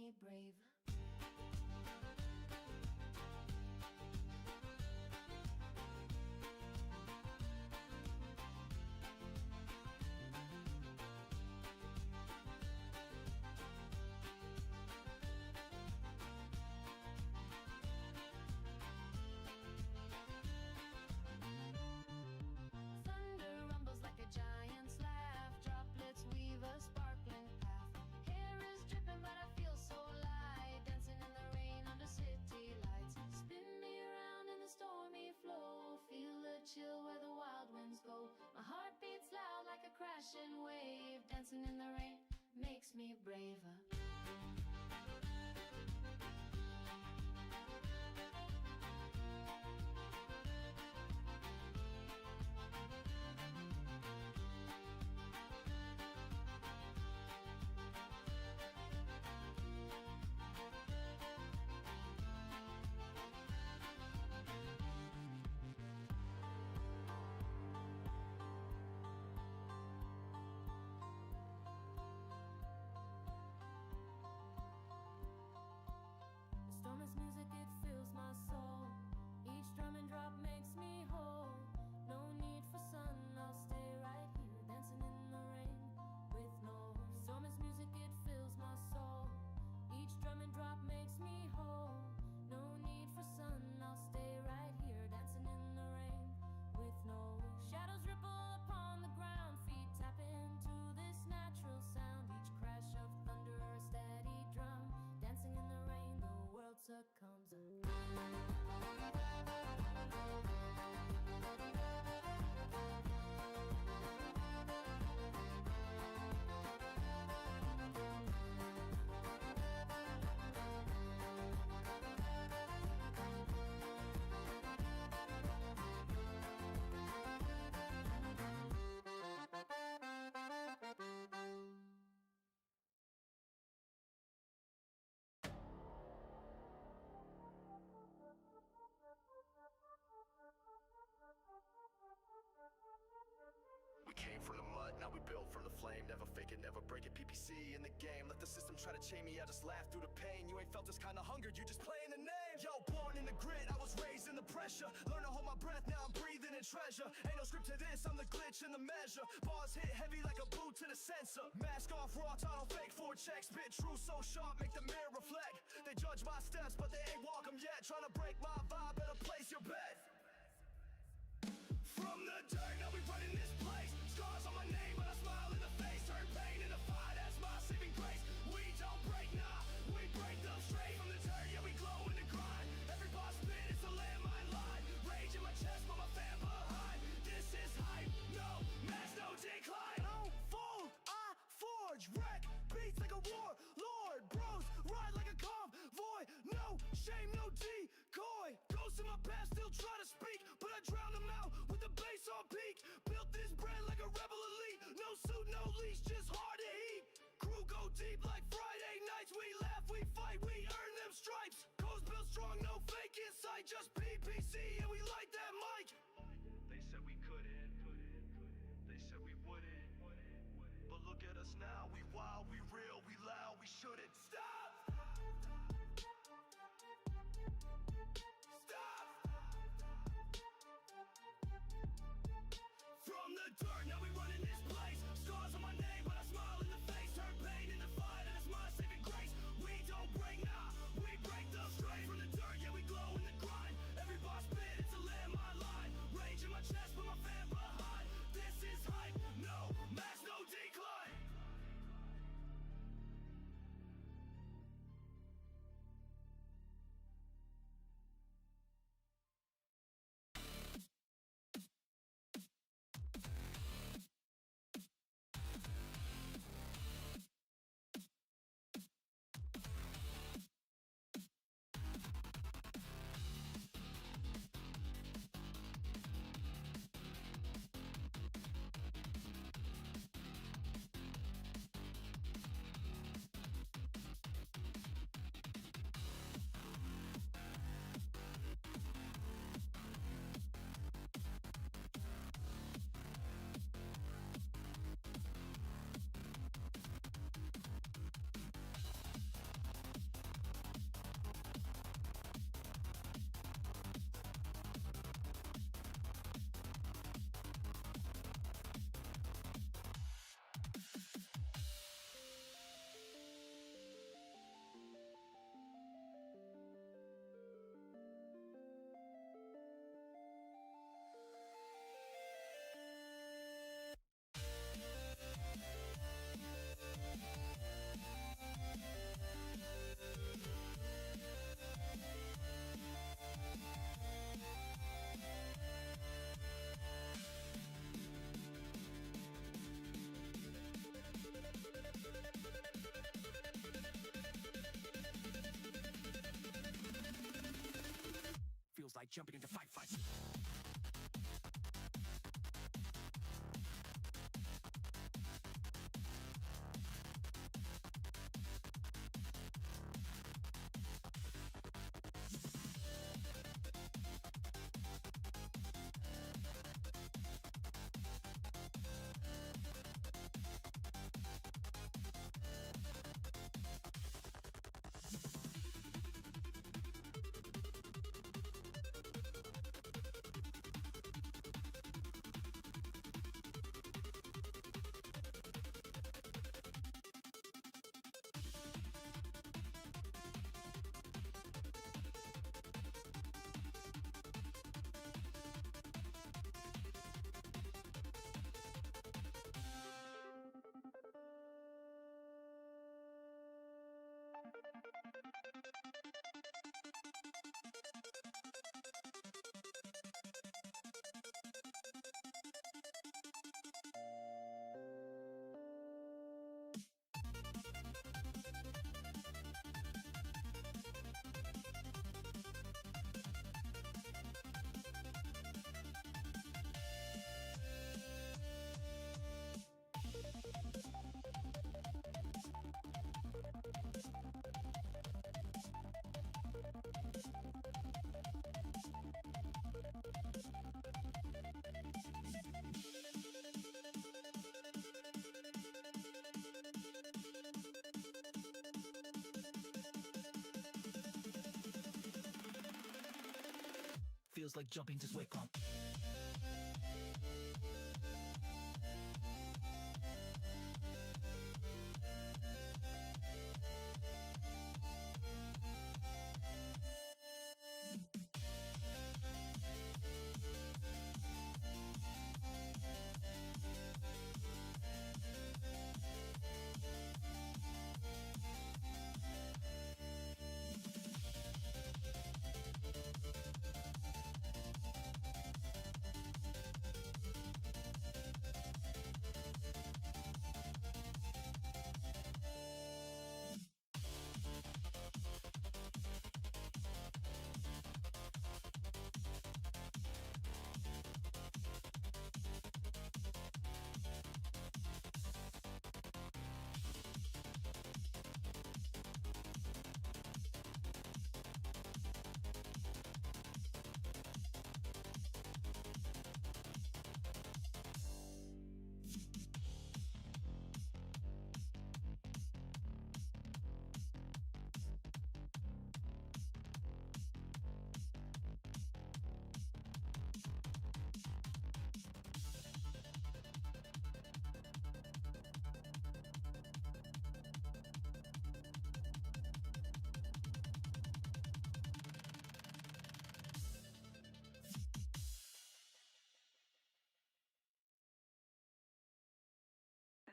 me brave. Thunder rumbles like a giant's laugh. Droplets weave a sparkling path. Hair is dripping, but I feel so light. Dancing in the rain under city lights. Spin me around in the stormy flow. Feel the chill where the wild winds go. My heart beats loud like a crashing wave. Dancing in the rain makes me braver. The storm is music, it fills my soul. Each drum and drop makes me whole. No need for sun, I'll stay right here, dancing in the rain with no hope. The storm is music, it fills my soul. Each drum and drop makes me whole. No need for sun, I'll stay right here, dancing in the rain with no hope. Shadows ripple upon the ground, feet tap into this natural sound. Each crash of thunder, a steady drum, dancing in the rain, the world succumbs. We came from the mud, now we built from the flame. Never fake it, never break it, PPC in the game. Let the system try to chain me, I just laugh through the pain. You ain't felt this kind of hunger, you just playing the name. Yo, born in the grit, I was raised in the pressure. Learn to hold my breath, now I'm breathing in treasure. Ain't no script to this, I'm the glitch in the measure. Bars hit heavy like a boot to the sensor. Mask off, raw, title fake, 4 checks. Spit true, so sharp, make the mirror reflect. They judge my steps, but they ain't walk 'em yet. Trying to break my vibe, better place your bet. From the dirt, now we running this place. Scars on my name, but I smile in the face. Turn pain into fire, that's my saving grace. We don't break, nah, we break them straight. From the dirt, yeah, we glow in the grind. Every bar spin, it's a landmine line. Rage in my chest, but my fan behind. This is hype, no mass, no decline. Don't fold, I forge, wreck beats like a war lord. Bros ride like a convoy, no shame, no decoy. Ghosts in my past still try to speak, but I drown them out with the bass on peak. Built this brand like a rebel elite. No suit, no leash, just hard to heat. Crew go deep like Friday nights. We laugh, we fight, we earn them stripes. Coast built strong, no fake insight, just PPC and we light that mic. They said we couldn't, they said we wouldn't. But look at us now, we wild, we real, we loud, we shouldn't stop. Stop. From the dirt, now we running this place. Scars on my name, but I smile in the face. Turn pain into fire, that's my saving grace. We don't break, nah, we break them straight. From the dirt, yeah, we glow in the grind. Every bar spit, it's jumping into fights. Feels like jumping to Sway Pump.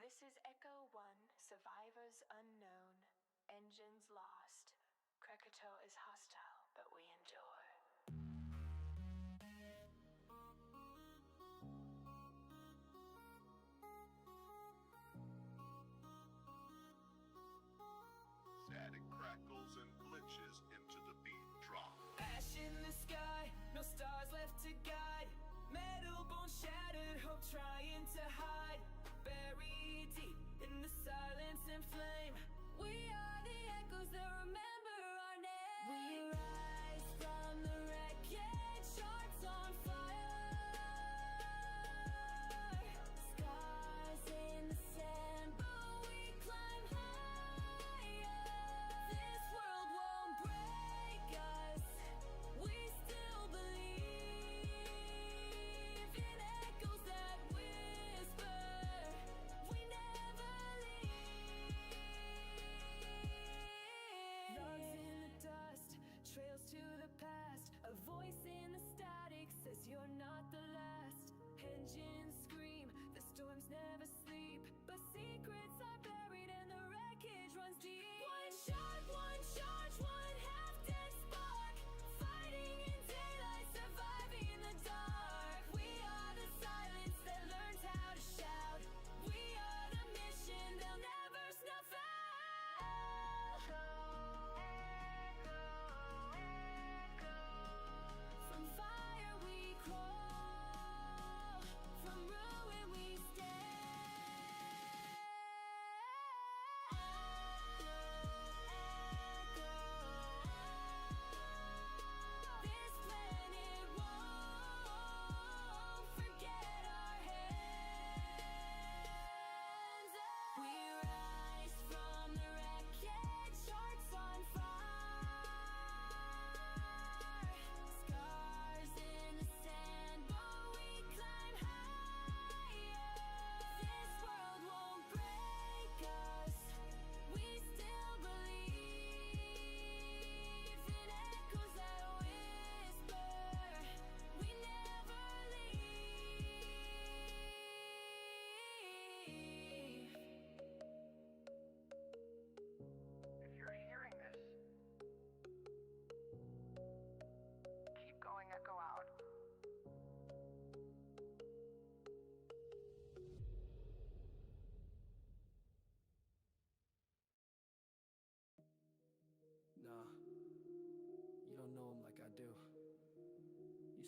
This is Echo 1, survivors unknown, engines lost. Krakatoa is hostile, but we endure. Static crackles and glitches into the beat drop. Ash in the sky, no stars left to guide. Metal bones shattered, hope trying to hide. Buried deep in the silence and flame. We are the echoes that remember our name. We rise from the wreckage, hearts on fire. Scars in the sand, but we climb higher. This world won't break us. We still believe in echoes that whisper. We never leave. Logs in the dust, trails to the past. A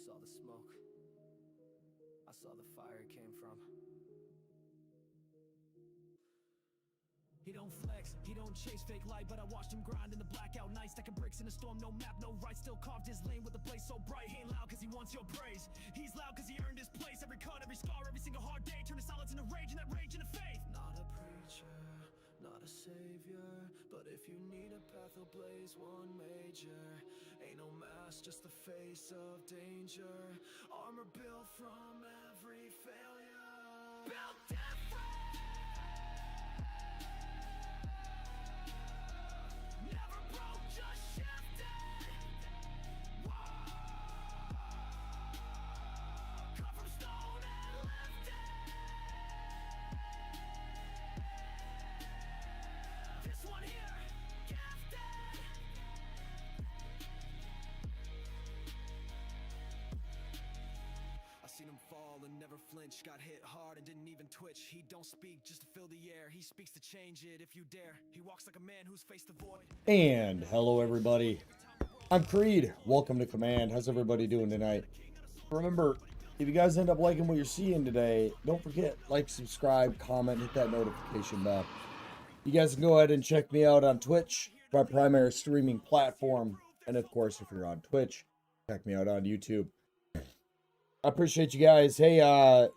saw the smoke. I saw the fire it came from. He don't flex, he don't chase fake light, but I watched him grind in the blackout nights, stacking bricks in a storm, no map, no right, still carved his lane with a blaze so bright. He ain't loud cause he wants your praise, he's loud cause he earned his place. Every cut, every scar, every single hard day, turn his silence into rage, and that rage into faith. Not a preacher, not a savior, but if you need a path, I'll blaze one major. Ain't no mask, just the face of danger, armor built from every failure, built different. Never broke, just shifted. Whoa. Cut from stone and lifted. This one here, gifted. I seen him fall and never flinch, got hit hard and didn't even twitch. He don't speak just to fill the air, he speaks to change it if you dare. He walks like a man who's faced the void. And hello everybody, I'm Creed. Welcome to Command. How's everybody doing tonight? Remember, if you guys end up liking what you're seeing today, don't forget, like, subscribe, comment, hit that notification bell. You guys can go ahead and check me out on Twitch, my primary streaming platform. And of course, if you're on Twitch, check me out on YouTube. I appreciate you guys. Hey,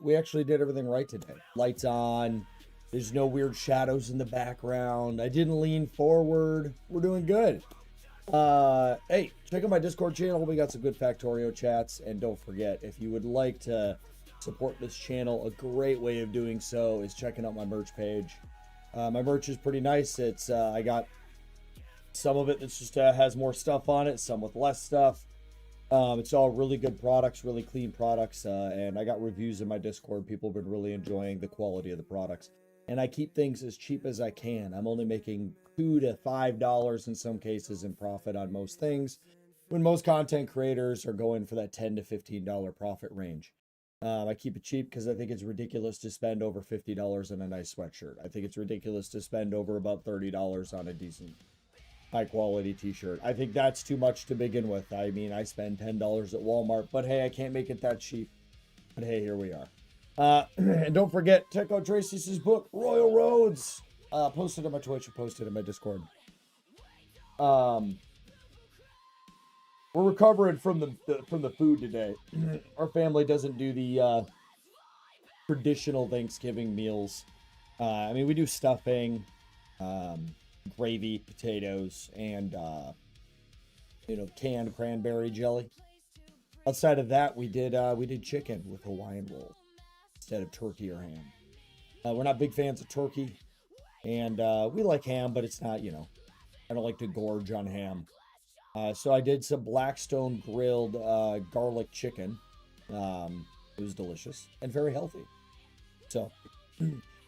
we actually did everything right today. Lights on. There's no weird shadows in the background. I didn't lean forward. We're doing good. Hey, check out my Discord channel. We got some good Factorio chats. And don't forget, if you would like to support this channel, a great way of doing so is checking out my merch page. My merch is pretty nice. It's I got some of it that's just has more stuff on it, some with less stuff. It's all really good products, really clean products, and I got reviews in my Discord. People have been really enjoying the quality of the products. And I keep things as cheap as I can. I'm only making $2 to $5 in some cases in profit on most things, when most content creators are going for that $10 to $15 profit range. I keep it cheap because I think it's ridiculous to spend over $50 on a nice sweatshirt. I think it's ridiculous to spend over about $30 on a decent high quality t-shirt. I think that's too much to begin with. I mean, I spend $10 at Walmart, but hey, I can't make it that cheap. But hey, here we are. And don't forget, check out Tracy's book, Royal Roads. Posted on my Twitch, posted on my Discord. We're recovering from the food today. Our family doesn't do the traditional Thanksgiving meals. I mean, we do stuffing, gravy, potatoes, and canned cranberry jelly. Outside of that, we did chicken with Hawaiian rolls instead of turkey or ham. We're not big fans of turkey, and we like ham, but it's not, I don't like to gorge on ham. So I did some Blackstone grilled garlic chicken. It was delicious and very healthy. So,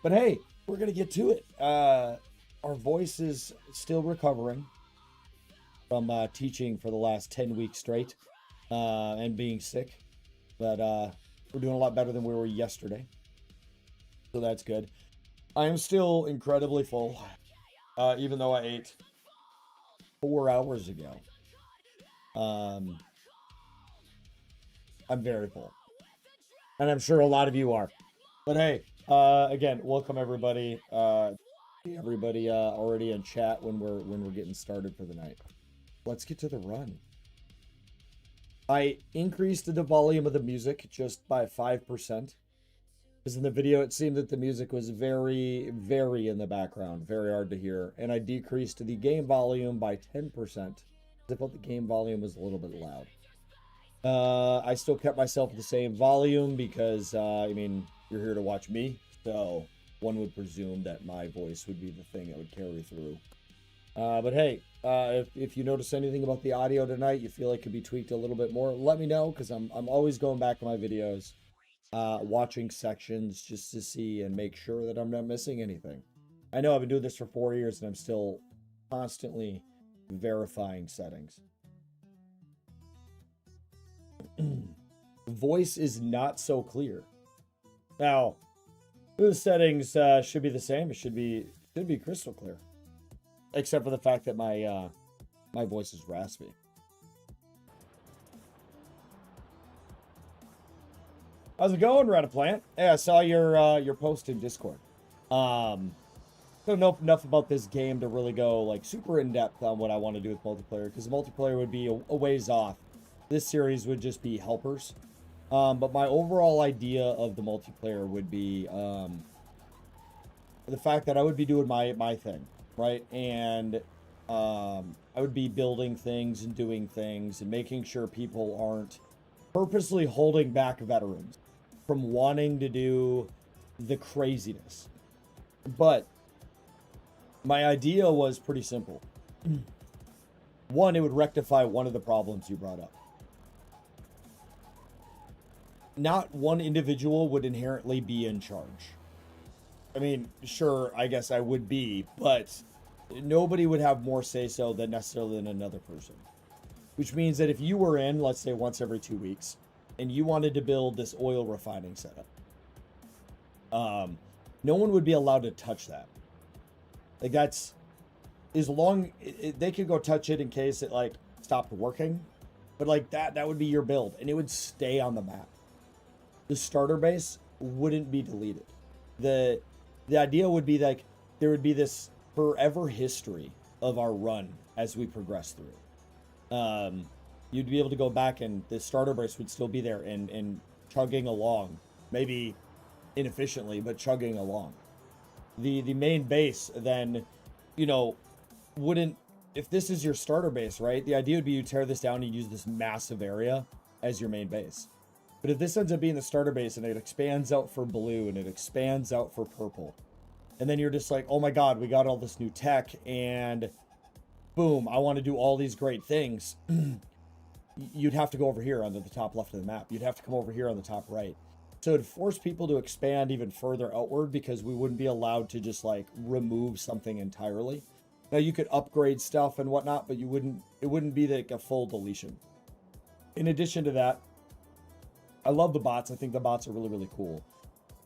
but hey, we're gonna get to it. Our voice is still recovering from teaching for the last 10 weeks straight and being sick. But we're doing a lot better than we were yesterday. So that's good. I am still incredibly full, even though I ate 4 hours ago. I'm very full. And I'm sure a lot of you are. But hey, again, welcome everybody. Everybody already in chat when we're getting started for the night. Let's get to the run. I increased the volume of the music just by 5%. Because in the video it seemed that the music was very, very in the background, very hard to hear. And I decreased the game volume by 10%. I felt the game volume was a little bit loud. I still kept myself at the same volume because, I mean, you're here to watch me. So one would presume that my voice would be the thing that would carry through. But hey, if you notice anything about the audio tonight, you feel like it could be tweaked a little bit more, let me know, because I'm always going back to my videos, watching sections just to see and make sure that I'm not missing anything. I know I've been doing this for 4 years and I'm still constantly verifying settings. Voice is not so clear. Now, the settings should be the same. It should be crystal clear, except for the fact that my voice is raspy. How's it going, Plant? Yeah, I saw your post in Discord. Don't know enough about this game to really go like super in depth on what I want to do with multiplayer, because the multiplayer would be a ways off. This series would just be helpers. But my overall idea of the multiplayer would be the fact that I would be doing my thing, right? And I would be building things and doing things and making sure people aren't purposely holding back veterans from wanting to do the craziness. But my idea was pretty simple. One, it would rectify one of the problems you brought up. Not one individual would inherently be in charge. I mean, sure, I guess I would be, but nobody would have more say-so than necessarily than another person. Which means that if you were in, let's say once every 2 weeks, and you wanted to build this oil refining setup, no one would be allowed to touch that. Like, that's, as long, they could go touch it in case it, like, stopped working, but, like, that would be your build, and it would stay on the map. The starter base wouldn't be deleted. The idea would be, like, there would be this forever history of our run as we progress through. You'd be able to go back, and the starter base would still be there and chugging along. Maybe inefficiently, but chugging along. The main base then, you know, wouldn't, if this is your starter base, right? The idea would be you tear this down and use this massive area as your main base. But if this ends up being the starter base and it expands out for blue and it expands out for purple, and then you're just like, oh my God, we got all this new tech and boom, I want to do all these great things. You'd have to go over here onto the top left of the map. You'd have to come over here on the top right. So it'd force people to expand even further outward, because we wouldn't be allowed to just like remove something entirely. Now you could upgrade stuff and whatnot, but it wouldn't be like a full deletion. In addition to that, I love the bots. I think the bots are really, really cool.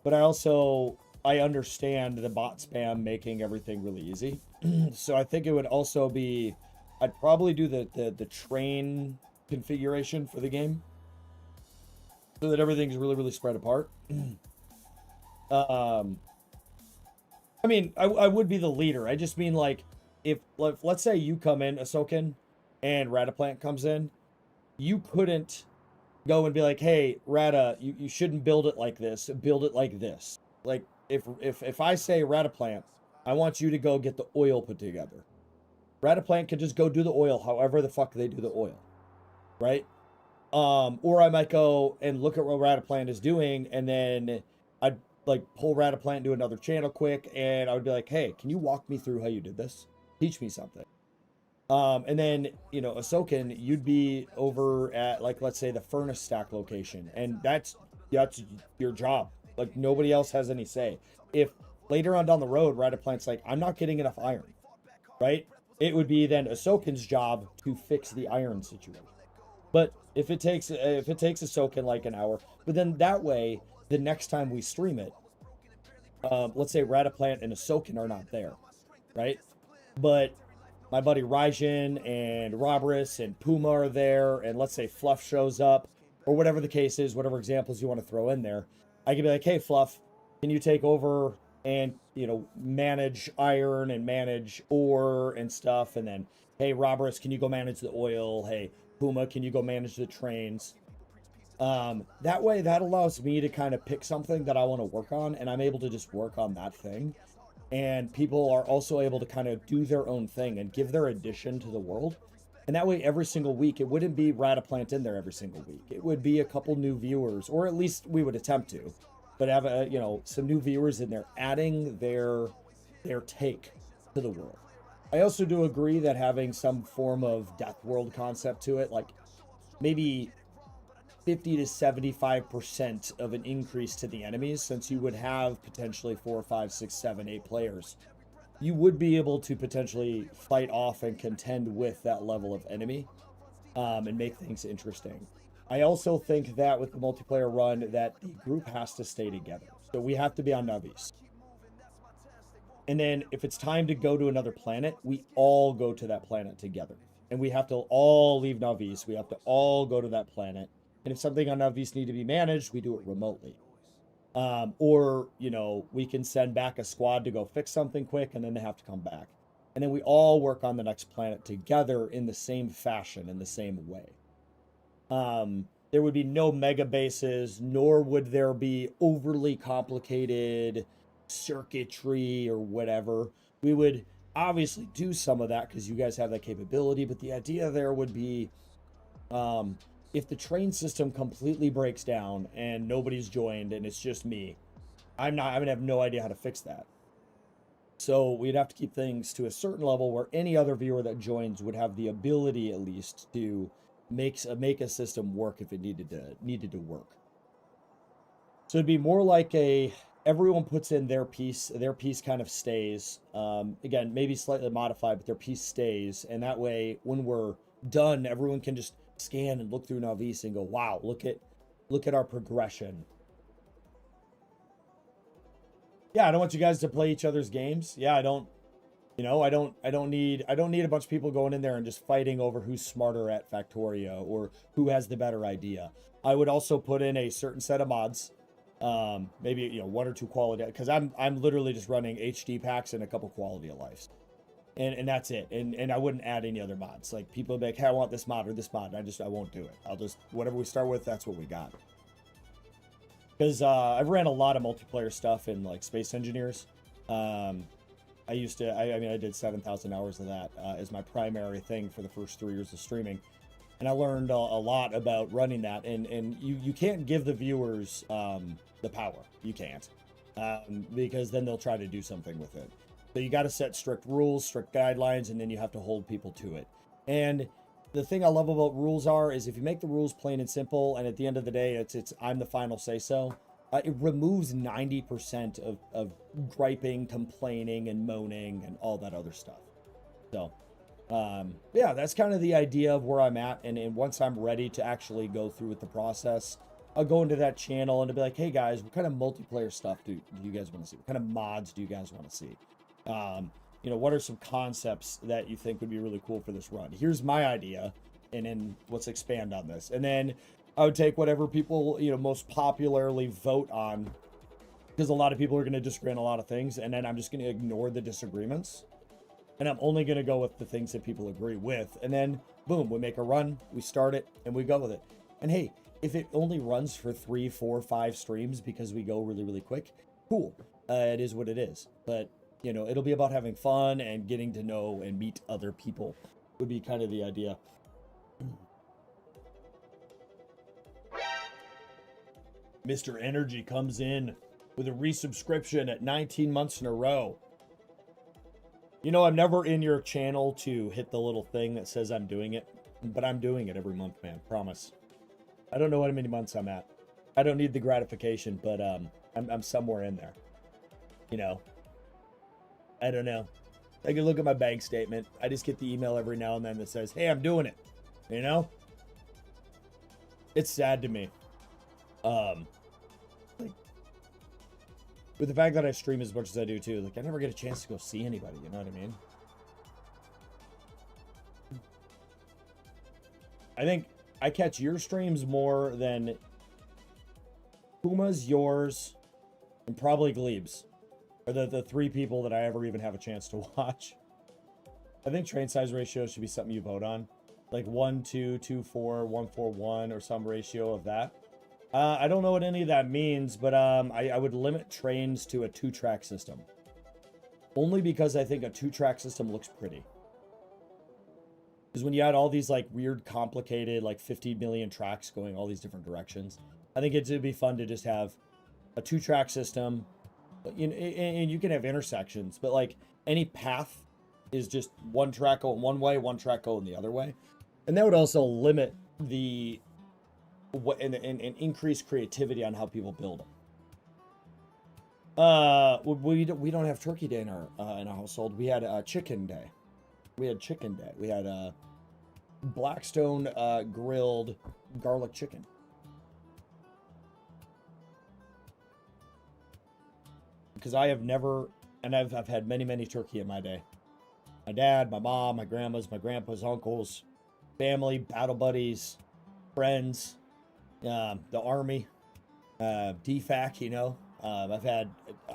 But I understand the bot spam making everything really easy. So I think it would also be, I'd probably do the train configuration for the game, so that everything's really, really spread apart. I mean, I would be the leader. I just mean, like, if let's say you come in, Ahsoken, and Rataplant comes in, you couldn't go and be like, hey, Rata, you shouldn't build it like this. Build it like this. Like, if I say, Rataplant, I want you to go get the oil put together. Rataplant could just go do the oil however the fuck they do the oil. Right? Or I might go and look at what Rataplant is doing, and then I'd like pull Rataplant into another channel quick, and I would be like, hey, can you walk me through how you did this? Teach me something. And then, you know, Ahsoken, you'd be over at, like, let's say the furnace stack location, and that's your job. Like, nobody else has any say. If later on down the road, Rataplant's like, I'm not getting enough iron, right? It would be then Ahsoken's job to fix the iron situation. But if it takes Ahsoken like an hour, but then that way, the next time we stream it, let's say Rataplant and Ahsoken are not there, right? But my buddy Raijin and Robrus and Puma are there, and let's say Fluff shows up, or whatever the case is, whatever examples you want to throw in there, I could be like, hey, Fluff, can you take over and, you know, manage iron and manage ore and stuff? And then, hey, Robrus, can you go manage the oil? Hey, Puma, can you go manage the trains? That way, that allows me to kind of pick something that I want to work on, and I'm able to just work on that thing. And people are also able to kind of do their own thing and give their addition to the world. And that way, every single week, it wouldn't be Rataplant in there every single week. It would be a couple new viewers, or at least we would attempt to, but have some new viewers in there, adding their take to the world. I also do agree that having some form of death world concept to it, like maybe 50 to 75% of an increase to the enemies, since you would have potentially 4, 5, 6, 7, 8 players, you would be able to potentially fight off and contend with that level of enemy, and make things interesting. I also think that with the multiplayer run, that the group has to stay together. So we have to be on Navis. And then if it's time to go to another planet, we all go to that planet together. And we have to all leave Navis. We have to all go to that planet. And if something on Navis need to be managed, we do it remotely. Or, you know, we can send back a squad to go fix something quick, and then they have to come back. And then we all work on the next planet together in the same fashion, in the same way. There would be no mega bases, nor would there be overly complicated circuitry or whatever. We would obviously do some of that because you guys have that capability, but the idea there would be, if the train system completely breaks down and nobody's joined and it's just me, I'm gonna have no idea how to fix that. So we'd have to keep things to a certain level where any other viewer that joins would have the ability, at least, to make a system work if it needed to work. So it'd be more like everyone puts in their piece kind of stays. Again, maybe slightly modified, but their piece stays, and that way, when we're done, everyone can just scan and look through Navis and go, wow, look at our progression. Yeah, I don't want you guys to play each other's games. Yeah, I don't need a bunch of people going in there and just fighting over who's smarter at Factorio or who has the better idea. I would also put in a certain set of mods, maybe, you know, 1 or 2 quality, because I'm literally just running HD packs and a couple quality of lives. And that's it. And I wouldn't add any other mods. Like, people would be like, hey, I want this mod or this mod. And I won't do it. I'll just, whatever we start with, that's what we got. Because I've ran a lot of multiplayer stuff in, like, Space Engineers. I did 7,000 hours of that as my primary thing for the first 3 years of streaming. And I learned a lot about running that. And you can't give the viewers the power. You can't. Because then they'll try to do something with it. So you got to set strict rules, strict guidelines, and then you have to hold people to it. And the thing I love about rules is if you make the rules plain and simple, and at the end of the day, it's I'm the final say-so, it removes 90% of griping, complaining, and moaning, and all that other stuff. So, yeah, that's kind of the idea of where I'm at. And once I'm ready to actually go through with the process, I'll go into that channel and be like, hey, guys, what kind of multiplayer stuff do you guys want to see? What kind of mods do you guys want to see? You know, what are some concepts that you think would be really cool for this run? Here's my idea, and then let's expand on this. And then I would take whatever people, you know, most popularly vote on, because a lot of people are going to disagree on a lot of things, and then I'm just going to ignore the disagreements, and I'm only going to go with the things that people agree with. And then, boom, we make a run, we start it, and we go with it. And hey, if it only runs for 3, 4, 5 streams because we go really, really quick, cool. It is what it is. But you know, it'll be about having fun and getting to know and meet other people would be kind of the idea. Mr. Energy comes in with a resubscription at 19 months in a row. You know, I'm never in your channel to hit the little thing that says I'm doing it, but I'm doing it every month, man. Promise. I don't know how many months I'm at. I don't need the gratification, but I'm somewhere in there. You know. I don't know. I can look at my bank statement. I just get the email every now and then that says, hey, I'm doing it. You know? It's sad to me. Like, with the fact that I stream as much as I do too, like, I never get a chance to go see anybody, you know what I mean? I think I catch your streams more than Puma's, yours, and probably Gleeb's. Are the 3 people that I ever even have a chance to watch. I think train size ratio should be something you vote on. Like 1-2, 2-4, 1-4-1, or some ratio of that. I don't know what any of that means, but I would limit trains to a 2-track system. Only because I think a 2-track system looks pretty. Because when you add all these like weird, complicated, like 50 million tracks going all these different directions, I think it'd be fun to just have a 2-track system. You know, and you can have intersections, but like any path is just 1 track going one way, 1 track going the other way, and that would also limit the and increase creativity on how people build them. We don't have Turkey Day in our household. We had Chicken Day. We had Chicken Day. We had Blackstone grilled garlic chicken. Because I have never, and I've had many turkey in my day. My dad, my mom, my grandmas, my grandpas, uncles, family, battle buddies, friends. the army, DFAC, you know. I've had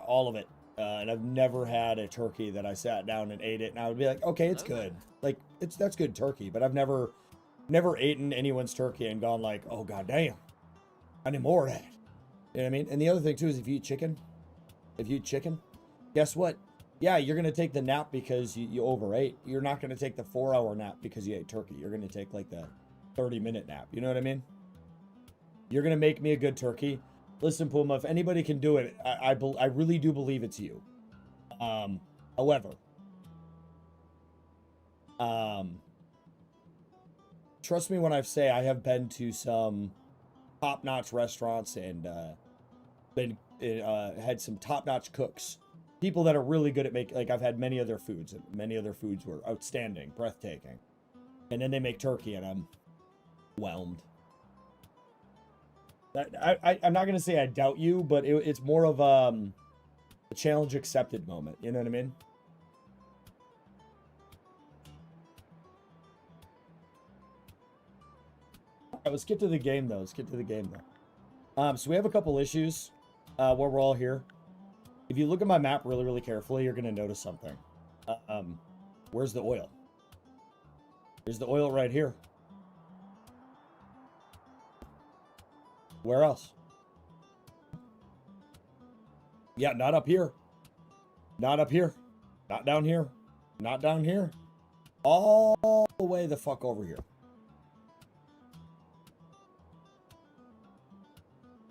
all of it. And I've never had a turkey that I sat down and ate it and I would be like, okay, it's good. Like that's good turkey, but I've never eaten anyone's turkey and gone like, oh god damn, I need more of that. You know what I mean? And the other thing too is if you eat chicken, guess what? Yeah, you're gonna take the nap because you overate. You're not gonna take the 4-hour nap because you ate turkey. You're gonna take like the 30-minute nap. You know what I mean? You're gonna make me a good turkey. Listen, Puma, if anybody can do it, I really do believe it's you. However, trust me when I say I have been to some top-notch restaurants and had some top-notch cooks, people that are really good at making. Like I've had many other foods, and many other foods were outstanding, breathtaking, and then they make turkey, and I'm whelmed. I'm not gonna say I doubt you, but it's more of a challenge accepted moment. You know what I mean? All right, let's get to the game though. So we have a couple issues where we're all here. If you look at my map really, really carefully, you're gonna notice something. Where's the oil? There's the oil right here. Where else? Yeah, not up here. Not up here. Not down here. Not down here. All the way the fuck over here.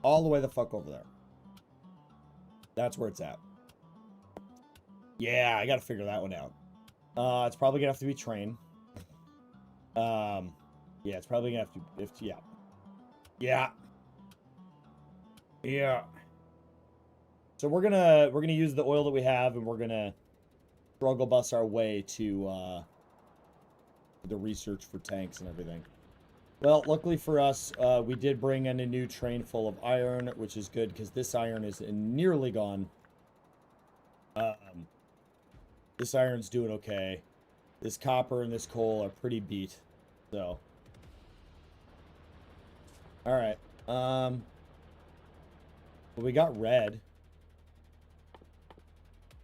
All the way the fuck over there. That's where it's at. Yeah, I gotta figure that one out. It's probably gonna have to be train. Yeah, it's probably gonna have to. Yeah. So we're gonna use the oil that we have, and we're gonna struggle bus our way to the research for tanks and everything. Well, luckily for us, we did bring in a new train full of iron, which is good because this iron is nearly gone. This iron's doing okay. This copper and this coal are pretty beat. So, all right. Well, we got red.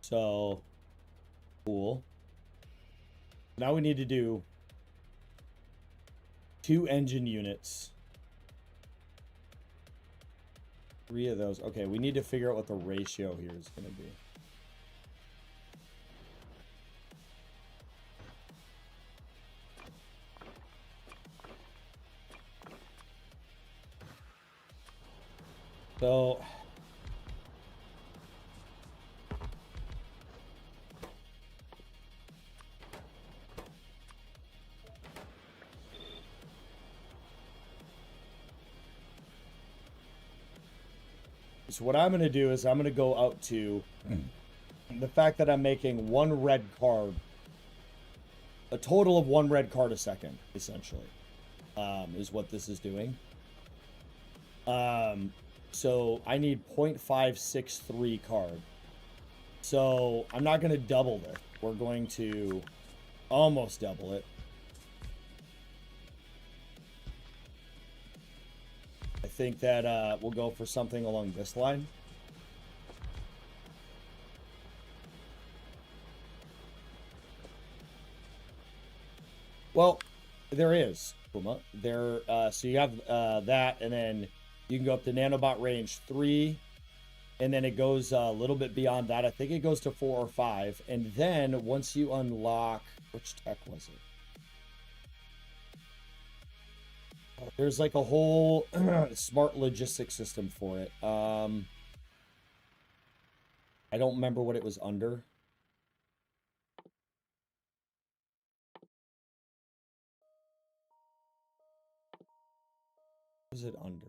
So, cool. Now we need to do 2 engine units. 3 of those. Okay, we need to figure out what the ratio here is going to be. So, what I'm going to do is I'm going to go out to the fact that I'm making 1 red card, a total of 1 red card a second, essentially, is what this is doing. So I need 0.563 card. So I'm not going to double this. We're going to almost double it. I think that we'll go for something along this line. Well, there is, Puma. There, so you have that, and then you can go up to nanobot range 3, and then it goes a little bit beyond that. I think it goes to 4 or 5, and then once you unlock, which tech was it? There's like a whole smart logistics system for it. I don't remember what it was under. What was it under?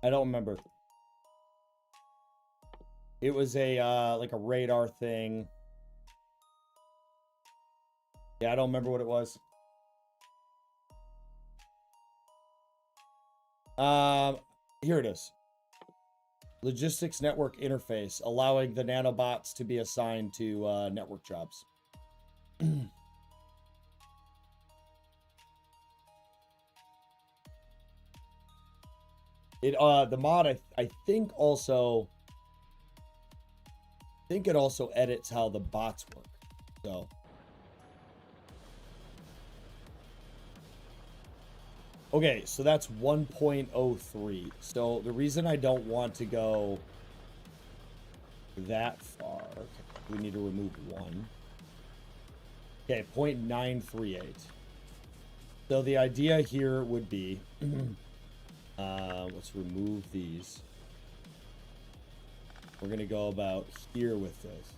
I don't remember. It was a like a radar thing. Yeah, I don't remember what it was. Here it is. Logistics network interface, allowing the nanobots to be assigned to network jobs. The mod I think also it also edits how the bots work. So okay, so that's 1.03. So the reason I don't want to go that far, we need to remove 1. Okay, 0.938. So the idea here would be let's remove these. We're gonna go about here with this.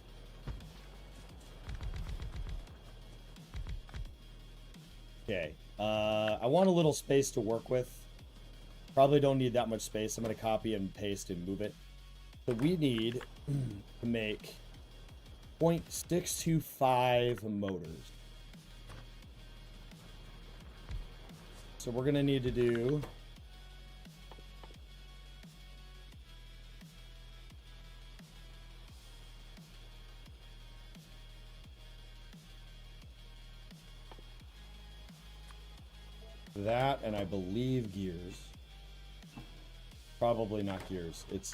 Okay, I want a little space to work with. Probably don't need that much space. I'm gonna copy and paste and move it. So we need to make 0.625 motors. So we're gonna need to do that, and I believe gears. Probably not gears. It's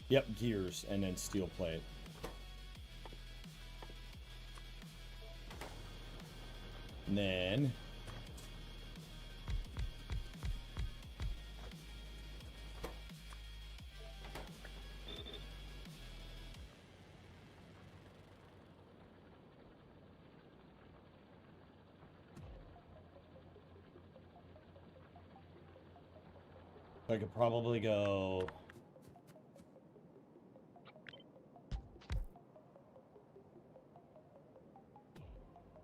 yep, gears, and then steel plate. And then I could probably go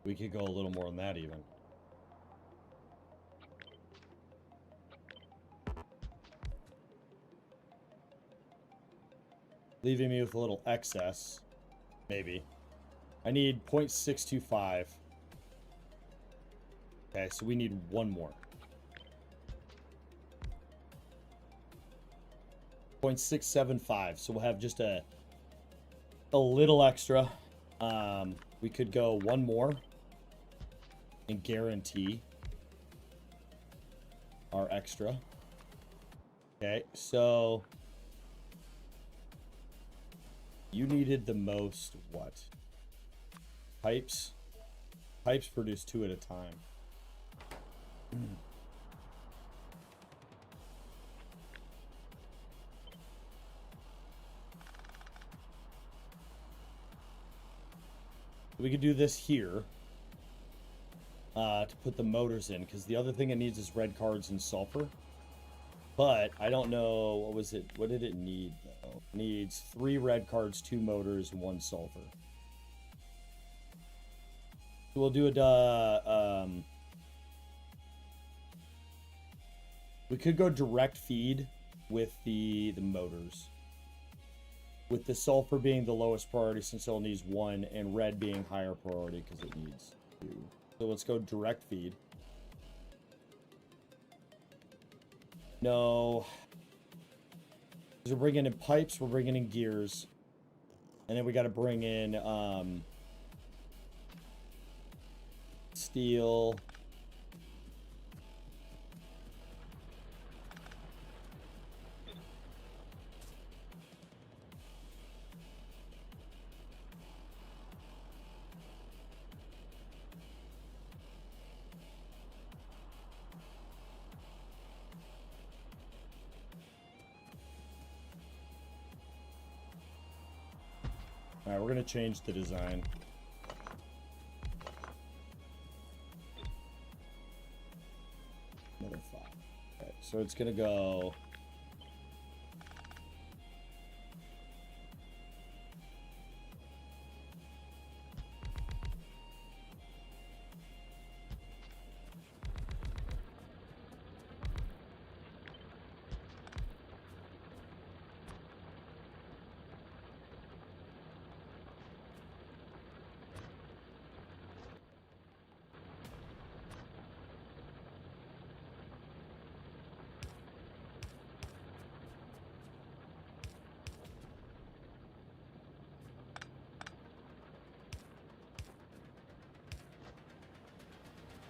we could go a little more than that even. Leaving me with a little excess. Maybe. I need 0.625. Okay, so we need 1 more. 0.675. So we'll have just a little extra. We could go 1 more and guarantee our extra. Okay, so you needed the most what? Pipes? Pipes produce 2 at a time. We could do this here to put the motors in, because the other thing it needs is red cards and sulfur. But I don't know, what was it? What did it need though? It needs 3 red cards, 2 motors, and 1 sulfur. So we'll do a we could go direct feed with the motors, with the sulfur being the lowest priority since it only needs 1, and red being higher priority because it needs 2. So let's go direct feed. No. We're bringing in pipes, we're bringing in gears. And then we got to bring in steel. Alright, we're going to change the design. Another 5. Okay, so it's going to go...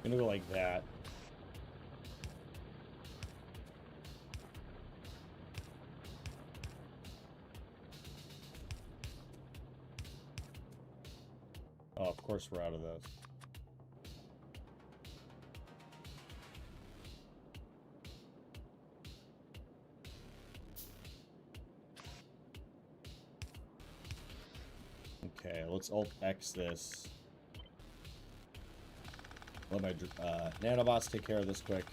Gonna go like that. Oh, of course we're out of those. Okay, let's Alt-X this. Let my nanobots take care of this quick.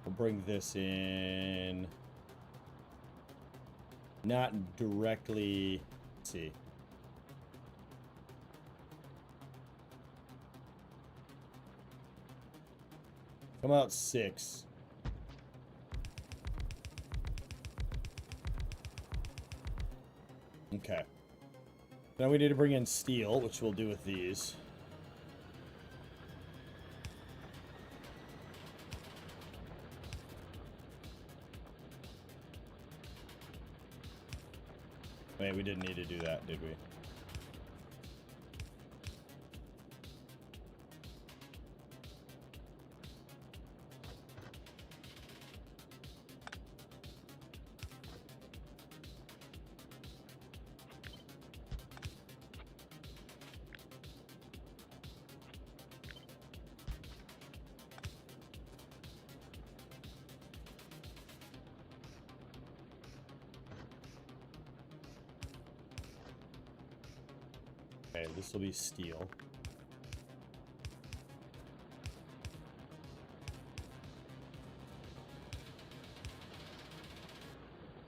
We'll bring this in. Not directly. Let's see. Come out 6. Okay. Now we need to bring in steel, which we'll do with these. Wait, we didn't need to do that, did we? Okay, this will be steel.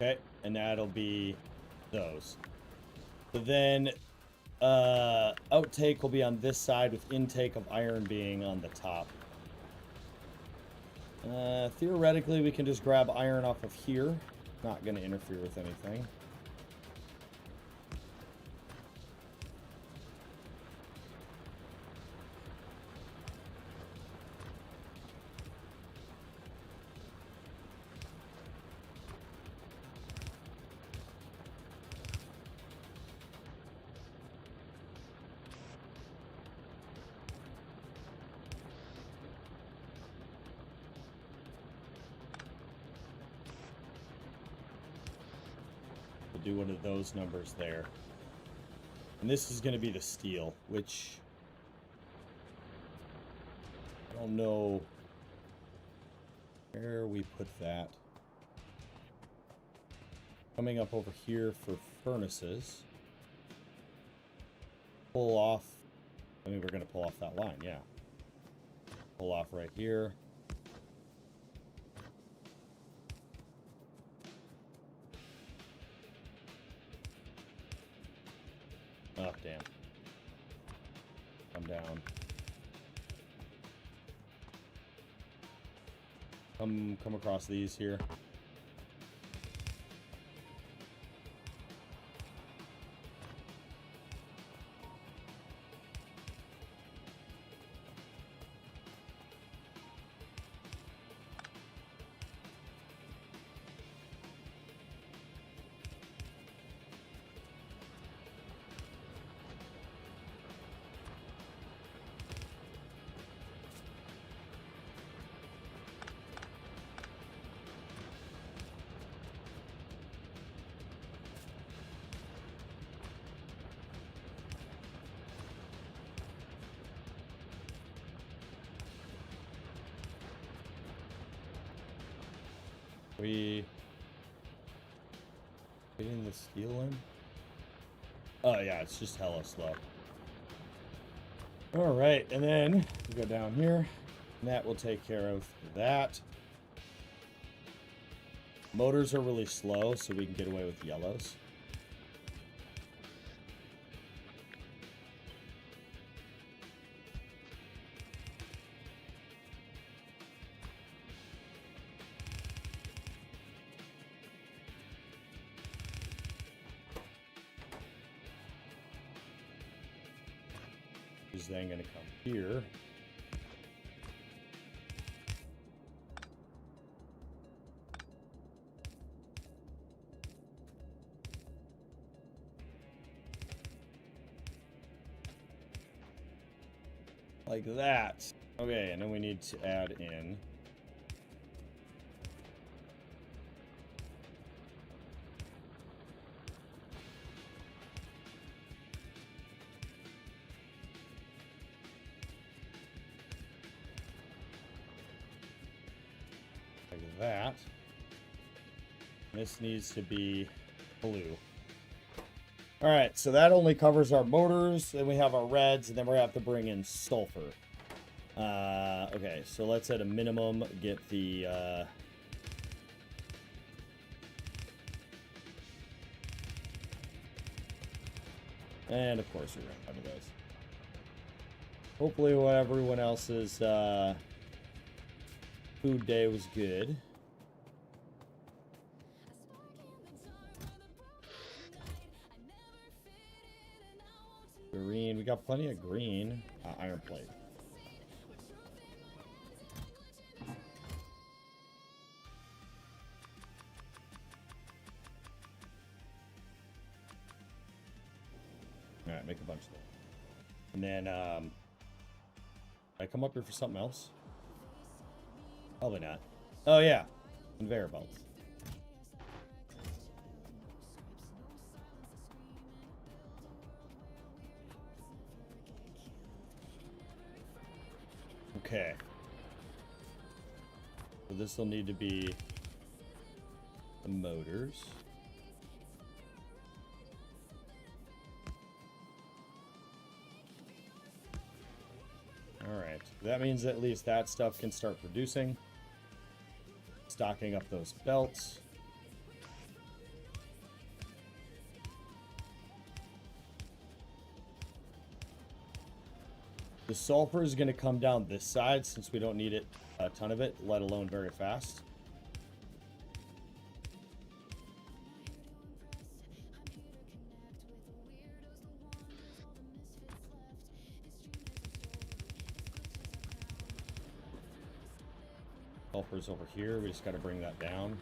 Okay, and that'll be those. So then, outtake will be on this side with intake of iron being on the top. Theoretically, we can just grab iron off of here. Not going to interfere with anything. Do one of those numbers there. And this is going to be the steel, which I don't know where we put that. Coming up over here for furnaces. Pull off. I mean, we're going to pull off that line, yeah. Pull off right here. Oh, damn. Come down. Come across these here. We getting the steel in? Oh yeah, it's just hella slow. Alright, and then we go down here, and that will take care of that. Motors are really slow, so we can get away with yellows. Is then going to come here. Like that. Okay, and then we need to add in. Like that. This needs to be blue. All right, so that only covers our motors, and we have our reds, and then we're gonna have to bring in sulfur. Okay, so let's at a minimum get the and of course we ran out of those. Hopefully what everyone else's food day was good. Green, we got plenty of green. Iron plate. Alright, make a bunch of them. And then, I come up here for something else? Probably not. Oh, yeah. Conveyor belts. Okay. So this will need to be the motors. Alright. That means at least that stuff can start producing. Stocking up those belts. The sulfur is going to come down this side since we don't need it, a ton of it, let alone very fast. Sulfur's over here. We just got to bring that down.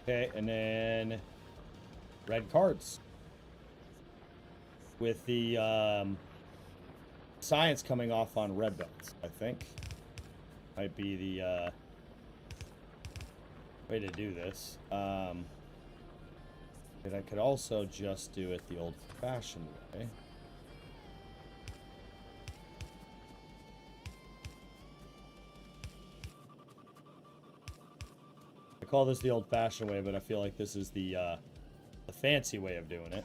Okay, and then red cards. With the science coming off on red belts, I think. Might be the way to do this. But I could also just do it the old-fashioned way. I call this the old-fashioned way, but I feel like this is the fancy way of doing it.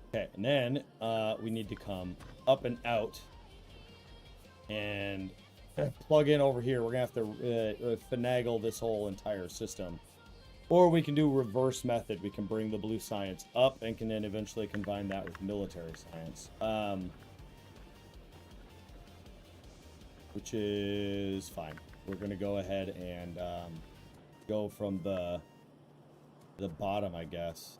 Okay, and then we need to come up and out and plug in over here. We're gonna have to finagle this whole entire system. Or we can do reverse method. We can bring the blue science up and can then eventually combine that with military science. Which is fine. We're going to go ahead and go from the bottom, I guess.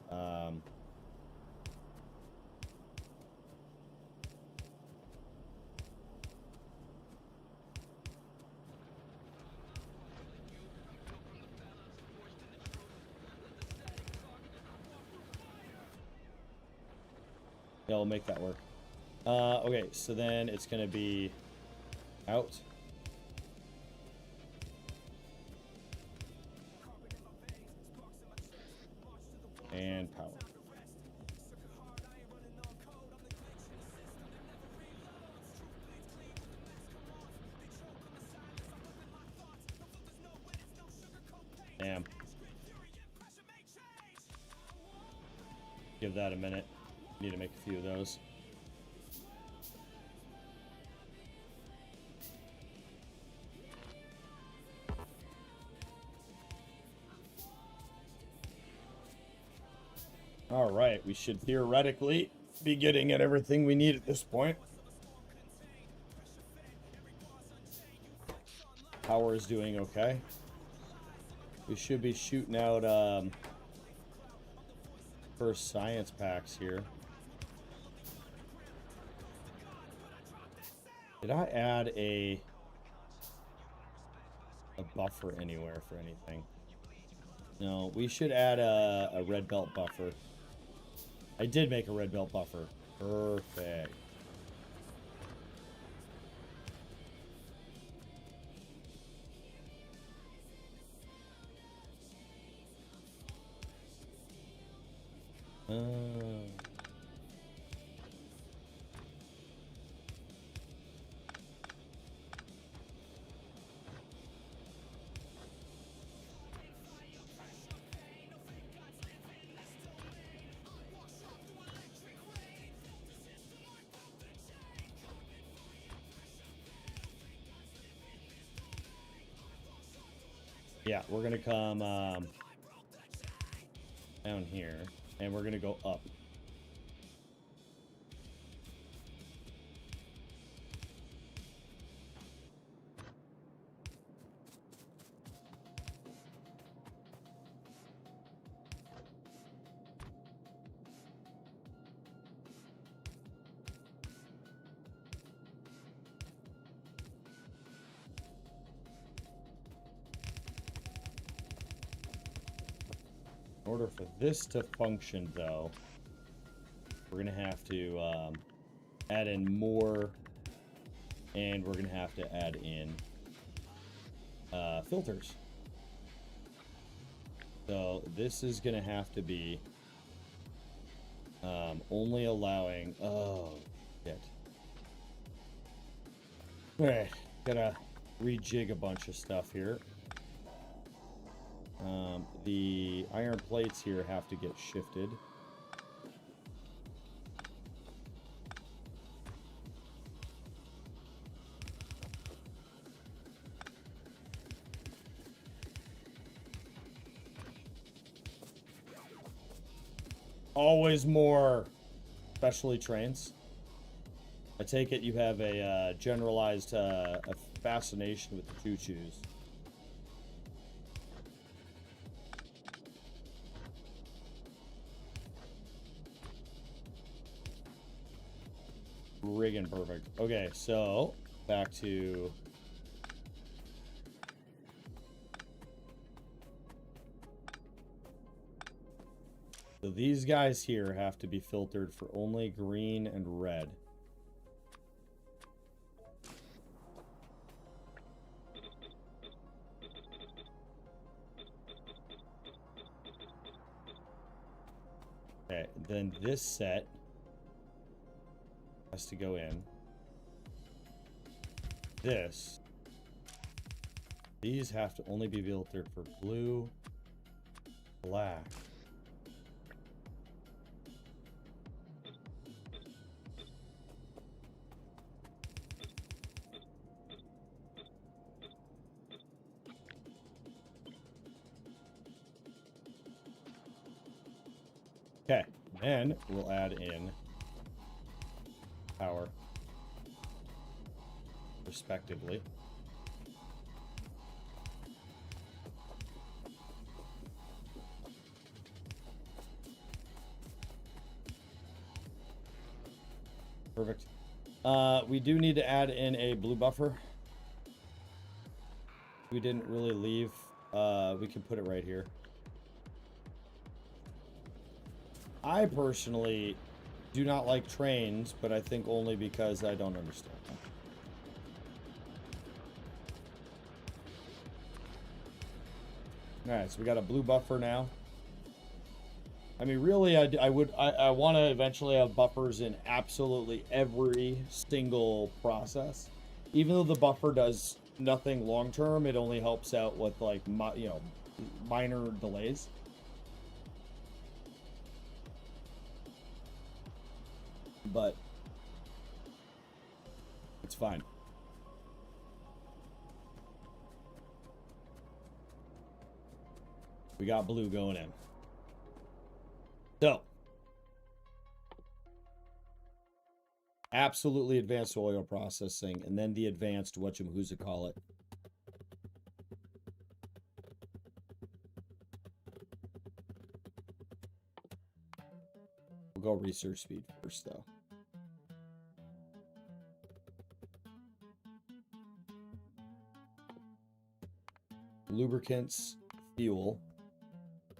Yeah, we'll make that work. Okay, so then it's going to be out. And power. Damn. Give that a minute. Need to make a few of those. All right, we should theoretically be getting at everything we need at this point. Power is doing okay. We should be shooting out first science packs here. Did I add a buffer anywhere for anything? No, we should add a red belt buffer. I did make a red belt buffer. Perfect. Yeah, we're gonna come down here, and we're gonna go up. In order for this to function, though, we're gonna have to add in more, and we're gonna have to add in filters. So this is gonna have to be only allowing. Oh shit! All right, gotta rejig a bunch of stuff here. The iron plates here have to get shifted. Always more, especially trains. I take it you have a generalized a fascination with the choo-choos. Friggin' perfect. Okay, so back to so these guys here have to be filtered for only green and red. Okay, then this set has to go in. These have to only be filtered for blue, black. Okay, then we'll add in power, respectively. Perfect. We do need to add in a blue buffer. We didn't really leave. We can put it right here. I personally do not like trains, but I think only because I don't understand them. Alright, so we got a blue buffer now. I mean, really, I want to eventually have buffers in absolutely every single process. Even though the buffer does nothing long term, it only helps out with, like, minor delays. But it's fine. We got blue going in. So Absolutely advanced oil processing, and then the advanced whatchamacallit. We'll go research speed first, though. Lubricants, fuel.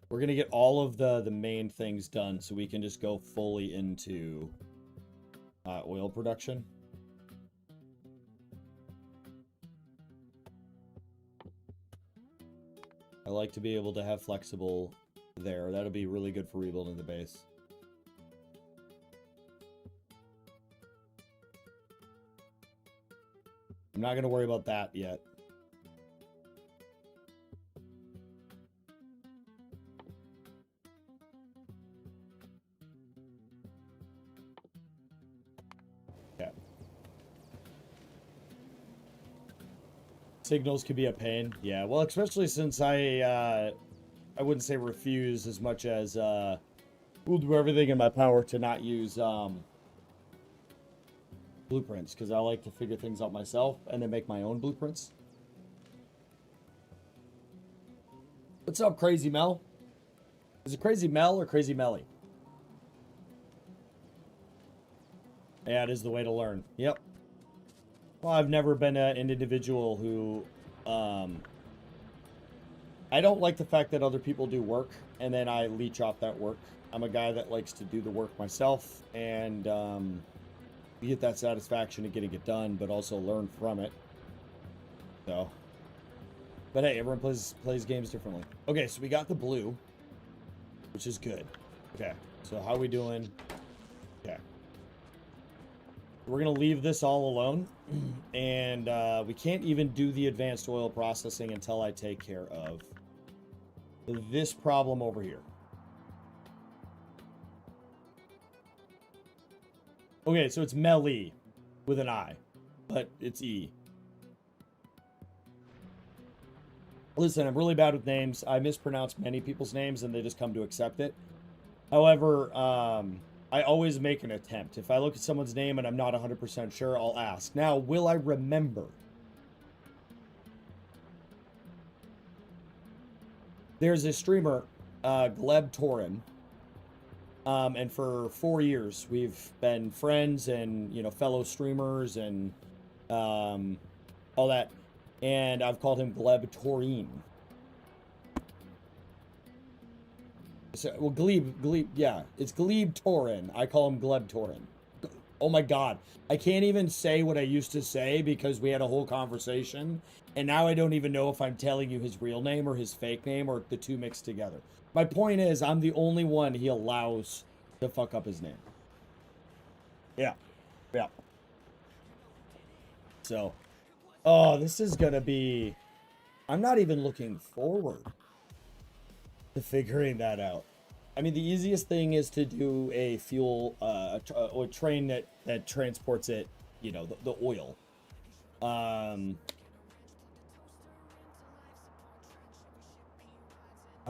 We're gonna get all of the main things done so we can just go fully into oil production. I like to be able to have flexible there. That'll be really good for rebuilding the base. I'm not gonna worry about that yet. Signals can be a pain. Yeah, well, especially since I wouldn't say refuse as much as will do everything in my power to not use blueprints, because I like to figure things out myself and then make my own blueprints. What's up, Crazy Mel? Is it Crazy Mel or Crazy Melly? Yeah, it is the way to learn. Yep. Well, I've never been an individual who, I don't like the fact that other people do work and then I leech off that work. I'm a guy that likes to do the work myself and get that satisfaction of getting it done, but also learn from it. So, but hey, everyone plays games differently. Okay, so we got the blue, which is good. Okay, so how are we doing? Okay. We're going to leave this all alone, and we can't even do the advanced oil processing until I take care of this problem over here. Okay, so it's Melly with an I, but it's E. Listen, I'm really bad with names. I mispronounce many people's names, and they just come to accept it. However, I always make an attempt. If I look at someone's name and I'm not 100% sure, I'll ask. Now, will I remember? There's a streamer, Gleb Torin, and for 4 years we've been friends and, you know, fellow streamers and all that. And I've called him Gleb Torin. So, well, Gleb, yeah, it's Gleb Torin. I call him Gleb Torin. Oh my God. I can't even say what I used to say because we had a whole conversation. And now I don't even know if I'm telling you his real name or his fake name or the two mixed together. My point is, I'm the only one he allows to fuck up his name. Yeah. Yeah. So, oh, this is gonna be... I'm not even looking forward to figuring that out. I mean, the easiest thing is to do a fuel, or a train that transports it, you know, the oil. How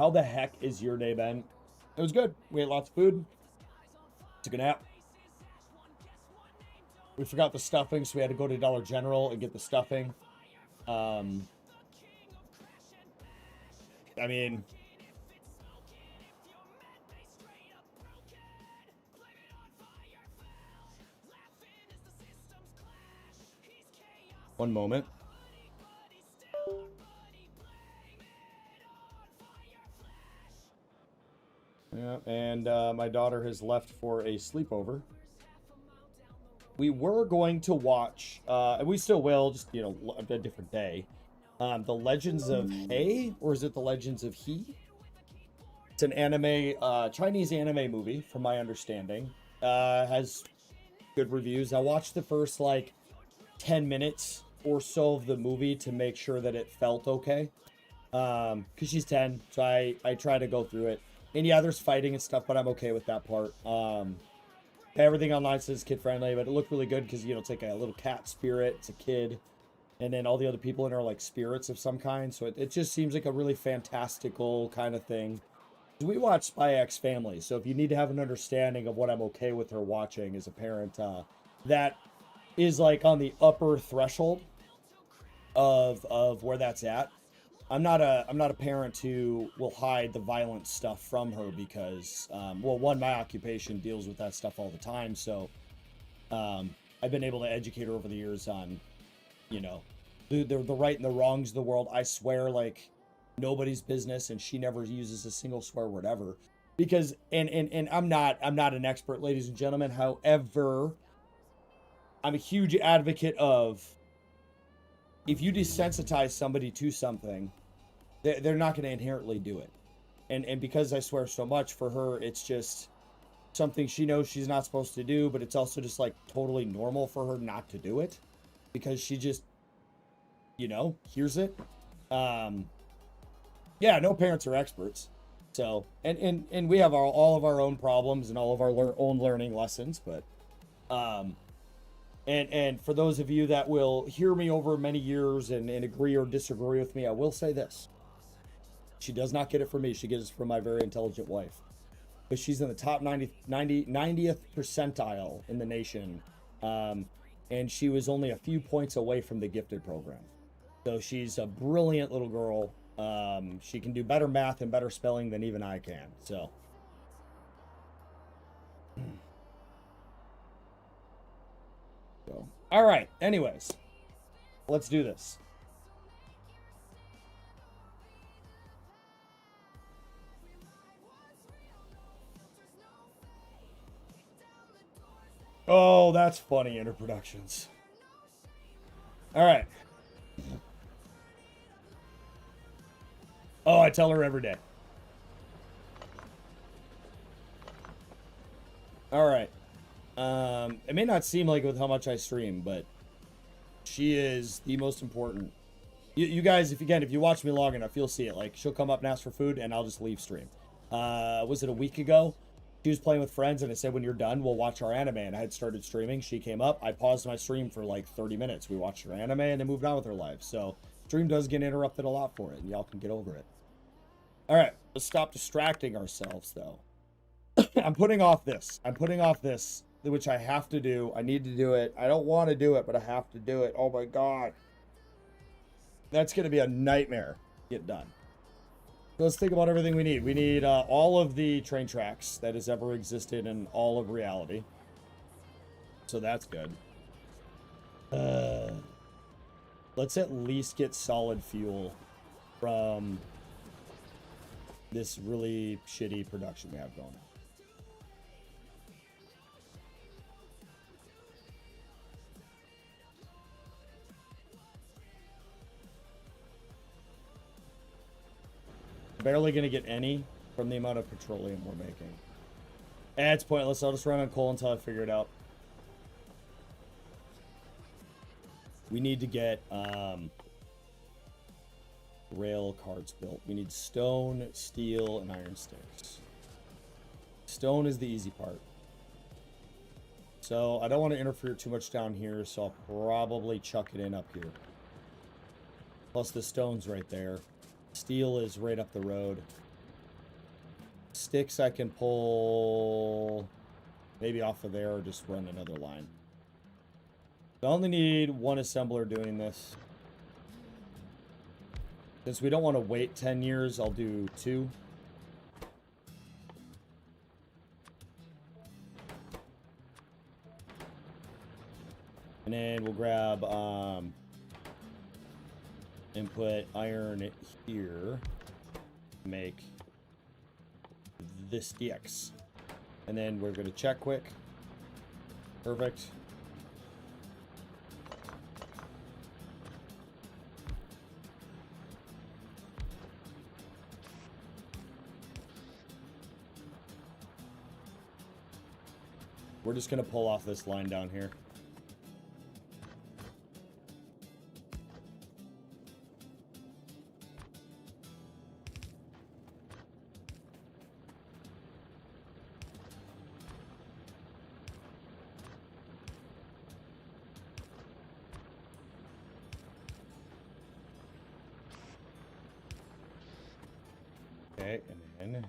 the heck is your day, Ben? It was good. We ate lots of food. Took a nap. We forgot the stuffing, so we had to go to Dollar General and get the stuffing. I mean... One moment. Yeah, and my daughter has left for a sleepover. We were going to watch, and we still will, just, you know, a different day. The Legends of He, or is it The Legends of He? It's an anime, Chinese anime movie, from my understanding. Has good reviews. I watched the first, like, 10 minutes or so of the movie to make sure that it felt okay. Because she's 10, so I try to go through it. And yeah, there's fighting and stuff, but I'm okay with that part. Everything online says kid-friendly, but it looked really good because, you know, it's like a little cat spirit. It's a kid. And then all the other people in it are like spirits of some kind. So it just seems like a really fantastical kind of thing. We watch Spy X Family, so if you need to have an understanding of what I'm okay with her watching as a parent, that is like on the upper threshold of where that's at. I'm not a parent who will hide the violent stuff from her because, well, one, my occupation deals with that stuff all the time. So I've been able to educate her over the years on, you know, the right and the wrongs of the world. I swear like nobody's business, and she never uses a single swear word ever. Because and I'm not an expert, ladies and gentlemen. However, I'm a huge advocate of, if you desensitize somebody to something, they're not going to inherently do it. And because I swear so much, for her, it's just something she knows she's not supposed to do, but it's also just like totally normal for her not to do it because she just, you know, hears it. Yeah, no parents are experts. So, and we have all of our own problems and all of our own learning lessons, but, and for those of you that will hear me over many years and agree or disagree with me, I will say this. She does not get it from me. She gets it from my very intelligent wife. But she's in the top 90th percentile in the nation. And she was only a few points away from the gifted program. So she's a brilliant little girl. She can do better math and better spelling than even I can. So. All right. Anyways, let's do this. Oh, that's funny, Interproductions. All right. Oh, I tell her every day. All right. It may not seem like it with how much I stream, but she is the most important. You guys, if you watch me long enough, you'll see it. Like, she'll come up and ask for food, and I'll just leave stream. Was it a week ago? She was playing with friends, and I said, when you're done, we'll watch our anime. And I had started streaming. She came up. I paused my stream for like 30 minutes. We watched her anime, and then moved on with her life. So, stream does get interrupted a lot for it, and y'all can get over it. All right, let's stop distracting ourselves, though. I'm putting off this, which I have to do. I need to do it. I don't want to do it, but I have to do it. Oh, my God. That's going to be a nightmare to get done. Let's think about everything we need. We need all of the train tracks that has ever existed in all of reality. So that's good. Let's at least get solid fuel from this really shitty production we have going on. Barely gonna get any from the amount of petroleum we're making. It's pointless. I'll just run on coal until I figure it out. We need to get rail cars built. We need stone, steel, and iron sticks. Stone is the easy part. So I don't want to interfere too much down here, so I'll probably chuck it in up here. Plus the stone's right there. Steel is right up the road. Sticks I can pull maybe off of there or just run another line. I only need one assembler doing this. Since we don't want to wait 10 years, I'll do 2. And then we'll grab and put iron here. Make this DX. And then we're going to check quick. Perfect. We're just going to pull off this line down here. Okay, and then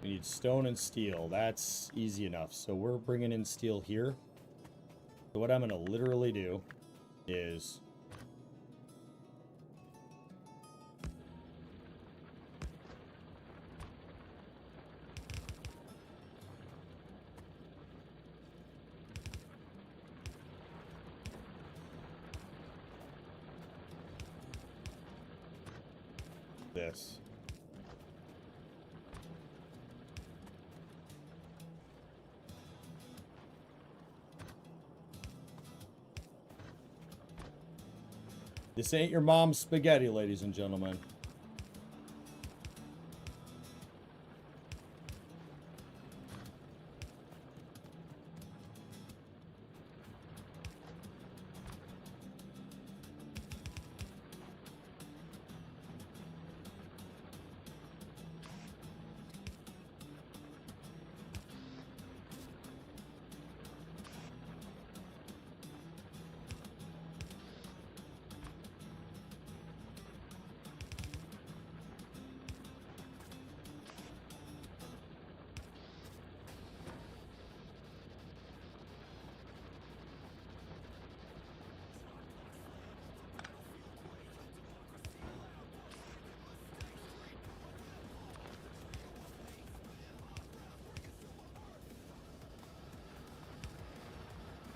We need stone and steel. That's easy enough. So we're bringing in steel here. So what I'm going to literally do is... this. This ain't your mom's spaghetti, ladies and gentlemen.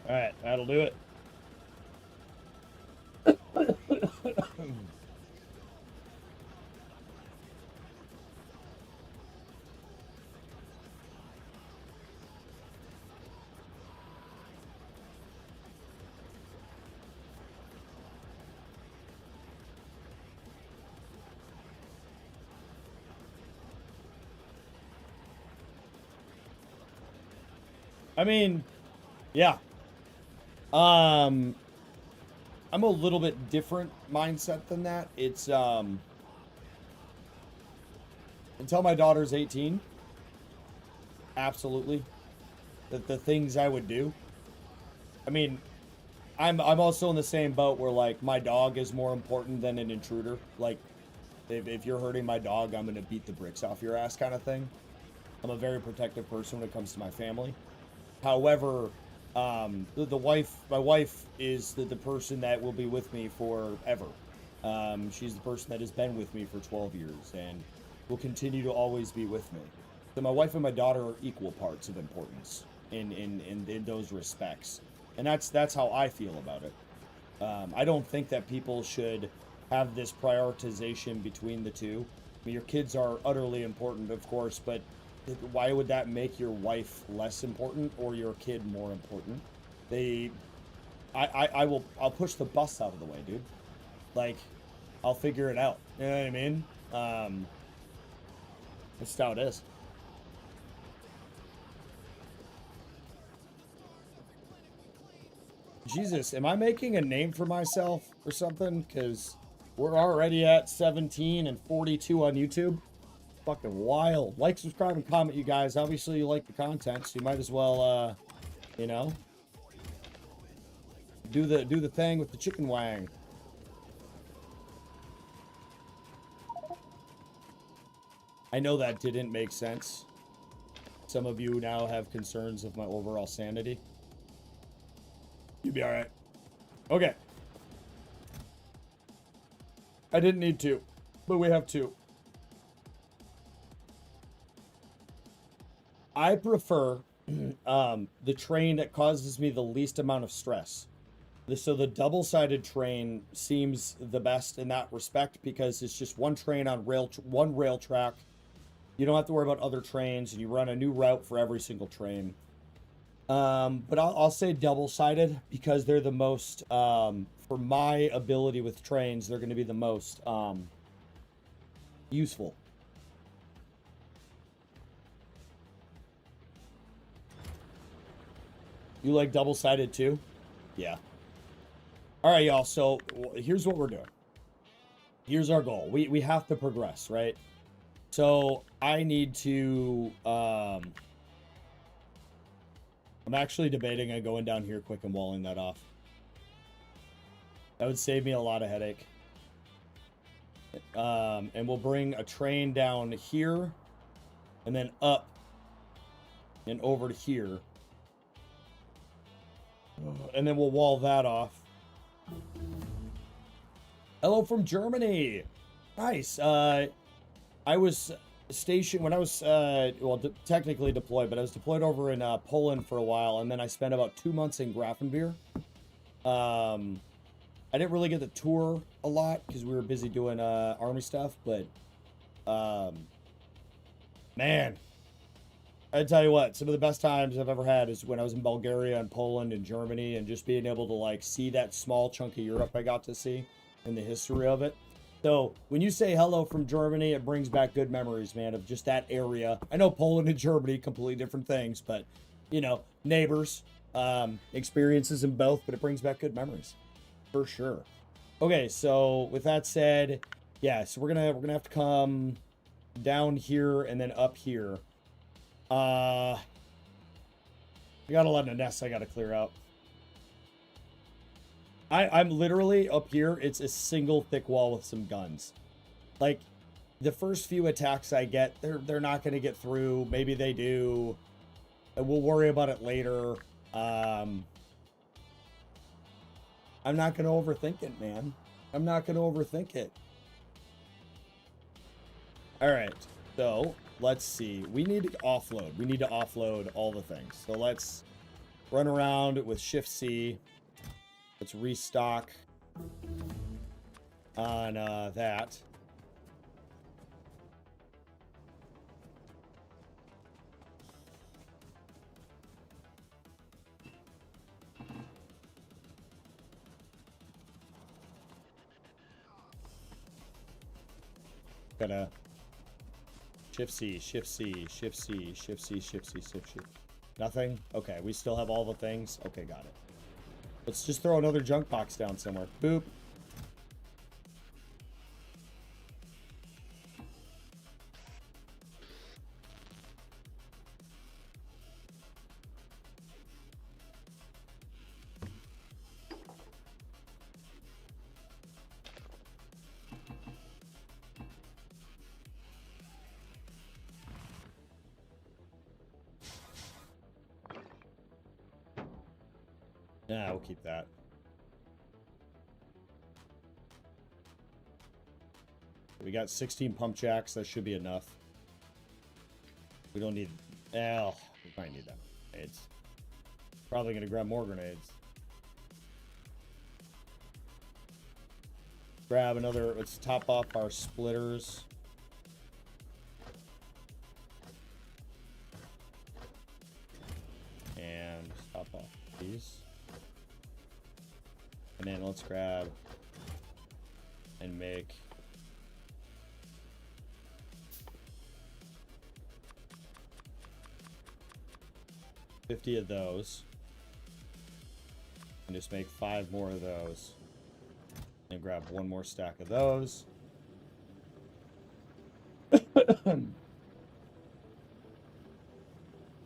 All right, that'll do it. I mean, yeah. I'm a little bit different mindset than that. It's until my daughter's 18, absolutely. The things I would do. I mean, I'm also in the same boat where like my dog is more important than an intruder. Like if you're hurting my dog, I'm gonna beat the bricks off your ass kind of thing. I'm a very protective person when it comes to my family. However, my wife is the person that will be with me forever. She's the person that has been with me for 12 years and will continue to always be with me. So my wife and my daughter are equal parts of importance in those respects. And that's how I feel about it. I don't think that people should have this prioritization between the two. I mean, your kids are utterly important, of course, but why would that make your wife less important or your kid more important? I'll push the bus out of the way, dude. Like, I'll figure it out. You know what I mean? That's how it is. Jesus, am I making a name for myself or something? Because we're already at 17 and 42 on YouTube. Fucking wild. Like, subscribe, and comment, you guys. Obviously, you like the content, so you might as well, you know, do the thing with the chicken wang. I know that didn't make sense. Some of you now have concerns of my overall sanity. You'll be all right. Okay. I didn't need to, but we have two. I prefer the train that causes me the least amount of stress. So the double-sided train seems the best in that respect because it's just one train on one rail track. You don't have to worry about other trains, and you run a new route for every single train. But I'll say double-sided because they're the most, for my ability with trains, they're going to be the most useful. You like double-sided too? Yeah. All right, y'all. So here's what we're doing. Here's our goal. We have to progress, right? So I need to... I'm actually debating on going down here quick and walling that off. That would save me a lot of headache. And we'll bring a train down here. and then up and over to here. And then we'll wall that off. Hello from Germany. Nice. I was stationed when I was, technically deployed, but I was deployed over in Poland for a while, and then I spent about 2 months in Grafenbeer. I didn't really get to tour a lot because we were busy doing army stuff, but man, I tell you what, some of the best times I've ever had is when I was in Bulgaria and Poland and Germany, and just being able to like see that small chunk of Europe I got to see and the history of it. So when you say hello from Germany, it brings back good memories, man, of just that area. I know Poland and Germany, completely different things, but you know, neighbors, experiences in both, but it brings back good memories for sure. Okay, so with that said, yeah, so we're gonna have to come down here and then up here. We got a lot of nests I gotta clear out. I'm literally up here. It's a single thick wall with some guns. Like, the first few attacks I get, they're not gonna get through. Maybe they do. And we'll worry about it later. I'm not gonna overthink it, man. I'm not gonna overthink it. All right, so let's see. We need to offload. We need to offload all the things. So let's run around with Shift C. Let's restock on that. Gotta Shift C, Shift C, Shift C, Shift C, Shift C, Shift C. Nothing? Okay, we still have all the things. Okay, got it. Let's just throw another junk box down somewhere. Boop. Nah, we'll keep that. We got 16 pump jacks. That should be enough. We don't need... Oh, we might need that. Grenades. Probably going to grab more grenades. Grab another... Let's top off our splitters. And top off these. And then let's grab and make 50 of those. And just make 5 more of those. And grab 1 more stack of those.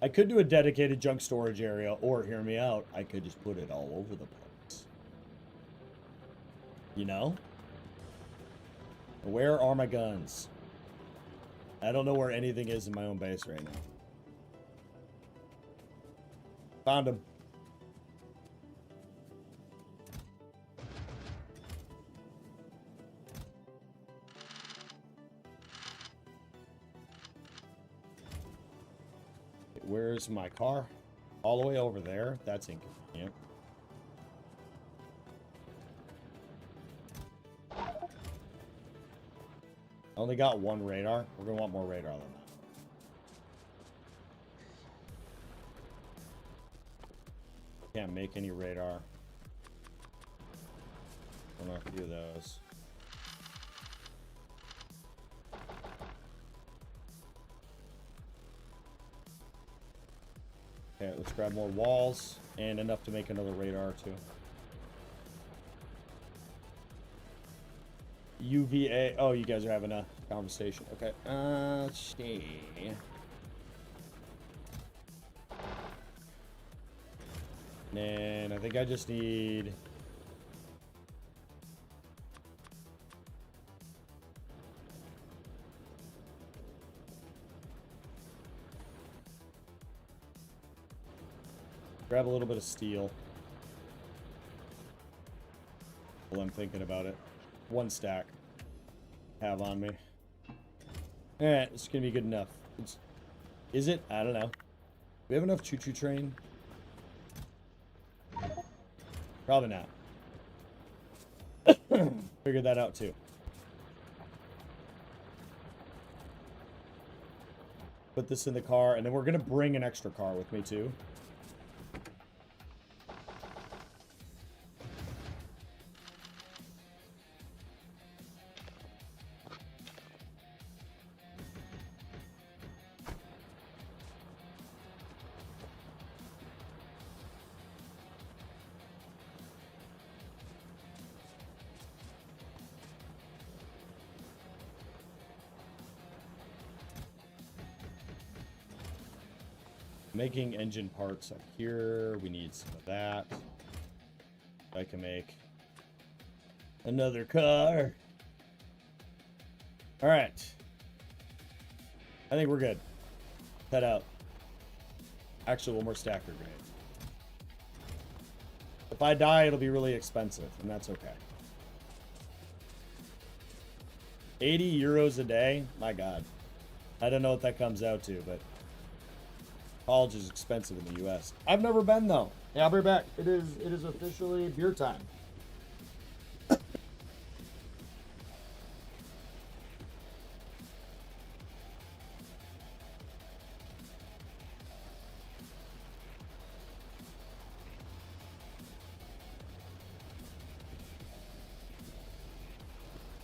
I could do a dedicated junk storage area, or hear me out, I could just put it all over the place. You know? Where are my guns? I don't know where anything is in my own base right now. Found them. Where's my car? All the way over there? That's inconvenient. I only got 1 radar. We're gonna want more radar than that. Can't make any radar. I'm gonna have to do those. Okay, let's grab more walls and enough to make another radar too. UVA. Oh, you guys are having a conversation. Okay. Let's see. And I think I just need... Grab a little bit of steel. While I'm thinking about it. 1 stack. Have on me. Alright, it's gonna be good enough. Is it? I don't know. We have enough choo-choo train? Probably not. Figured that out too. Put this in the car, and then we're gonna bring an extra car with me too. Making engine parts up here. We need some of that. I can make another car. All right. I think we're good. Head out. Actually, 1 more stacker grenade. If I die, it'll be really expensive, and that's okay. 80 euros a day? My God. I don't know what that comes out to, but college is expensive in the U.S. I've never been, though. Yeah, I'll be back. It is officially beer time.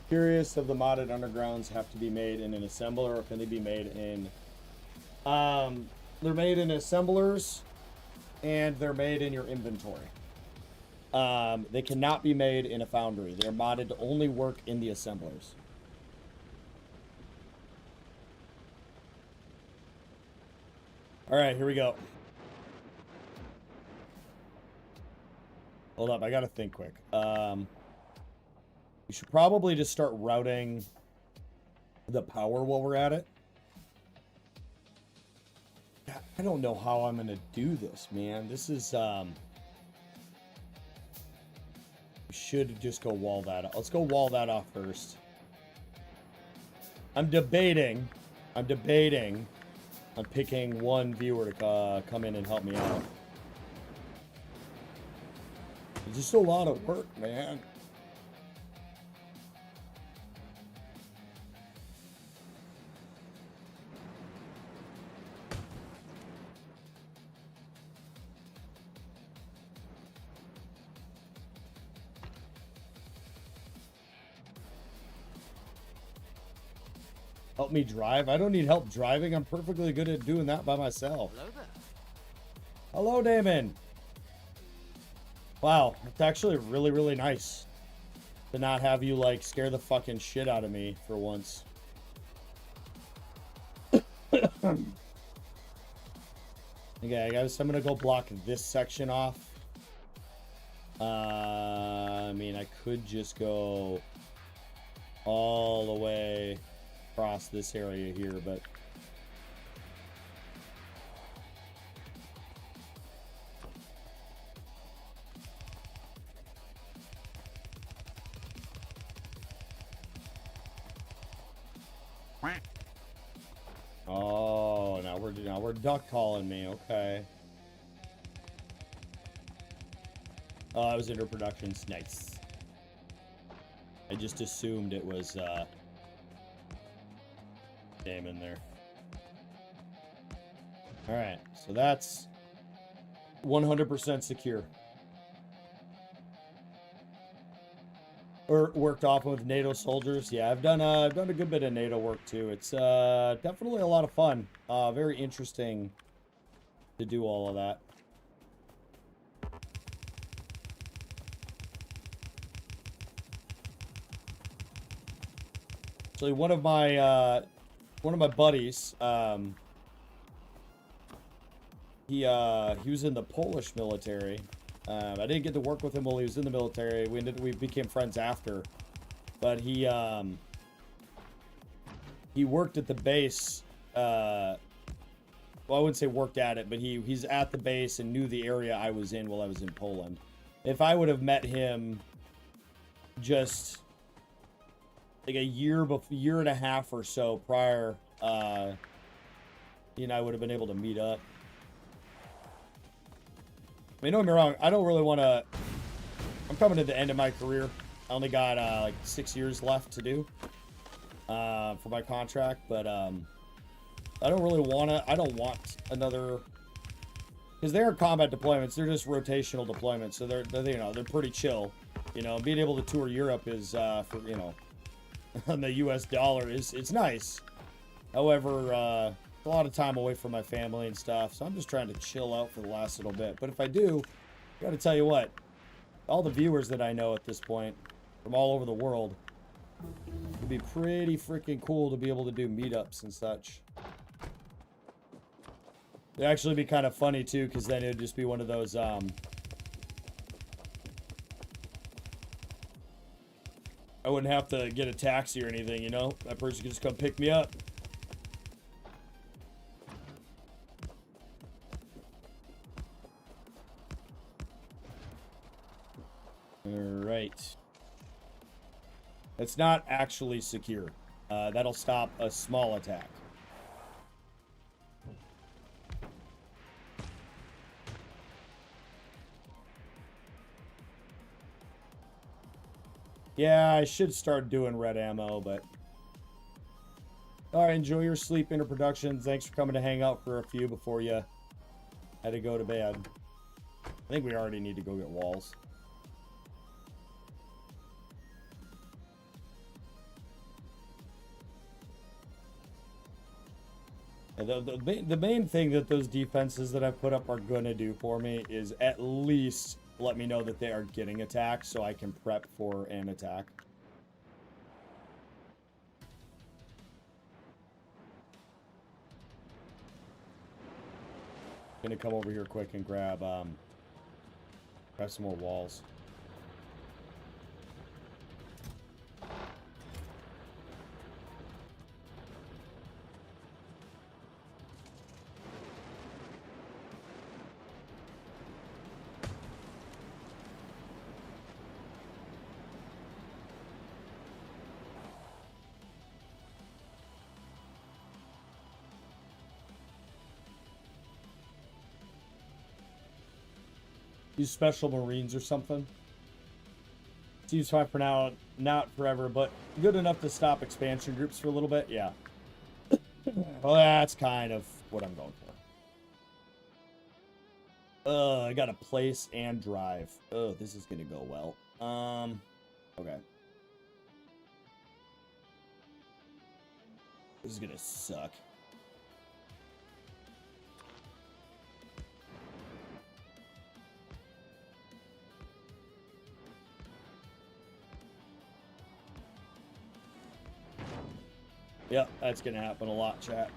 Curious if the modded undergrounds have to be made in an assembler, or can they be made in... they're made in assemblers, and they're made in your inventory. They cannot be made in a foundry. They're modded to only work in the assemblers. All right, here we go. Hold up, I gotta think quick. We should probably just start routing the power while we're at it. I don't know how I'm gonna do this, man. This is we should just go wall that off. Let's go wall that off first. I'm debating on picking one viewer to come in and help me out. It's just a lot of work, man. Help me drive? I don't need help driving. I'm perfectly good at doing that by myself. Hello there. Hello, Damon. Wow, it's actually really, really nice to not have you, like, scare the fucking shit out of me for once. Okay, I guess I'm gonna go block this section off. I mean, I could just go all the way across this area here, but oh, now we're duck calling me. Okay. Oh, I was into productions. Nice. I just assumed it was Damon there. All right, so that's 100% secure. Or worked off with NATO soldiers. Yeah, I've done a good bit of NATO work too. It's definitely a lot of fun. Very interesting to do all of that. Actually, one of my buddies, he was in the Polish military. I didn't get to work with him while he was in the military. We became friends after, but he worked at the base well, I wouldn't say worked at it, but he's at the base and knew the area I was in while I was in Poland. If I would have met him just like a year and a half or so prior, you know, I would have been able to meet up. I mean, don't get me wrong, I don't really want to... I'm coming to the end of my career. I only got like 6 years left to do for my contract, but I don't really want to... I don't want another... Because they are combat deployments. They're just rotational deployments, so they're you know, they're pretty chill. You know, being able to tour Europe is for, you know, on the US dollar it's nice. However, a lot of time away from my family and stuff, so I'm just trying to chill out for the last little bit. But if I do, I gotta tell you what, all the viewers that I know at this point from all over the world, it'd be pretty freaking cool to be able to do meetups and such. It'd actually be kind of funny too, because then it'd just be one of those I wouldn't have to get a taxi or anything, you know? That person could just come pick me up. Alright. It's not actually secure. That'll stop a small attack. Yeah, I should start doing red ammo, but... Alright, enjoy your sleep, Interproductions. Thanks for coming to hang out for a few before you had to go to bed. I think we already need to go get walls. And the main thing that those defenses that I've put up are going to do for me is at least let me know that they are getting attacked so I can prep for an attack. Gonna come over here quick and grab some more walls. Use special marines or something. Seems fine for now, not forever, but good enough to stop expansion groups for a little bit. Yeah. Well, that's kind of what I'm going for. I got to place and drive. Oh, this is gonna go well. Okay. This is gonna suck. Yep, that's gonna happen a lot, chat.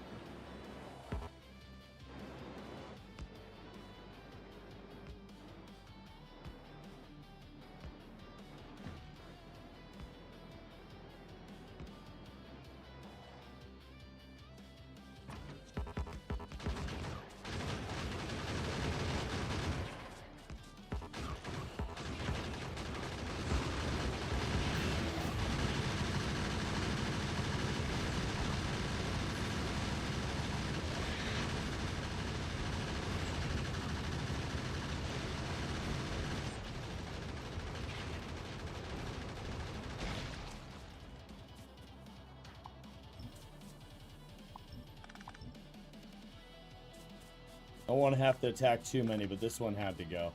I don't want to have to attack too many, but this one had to go.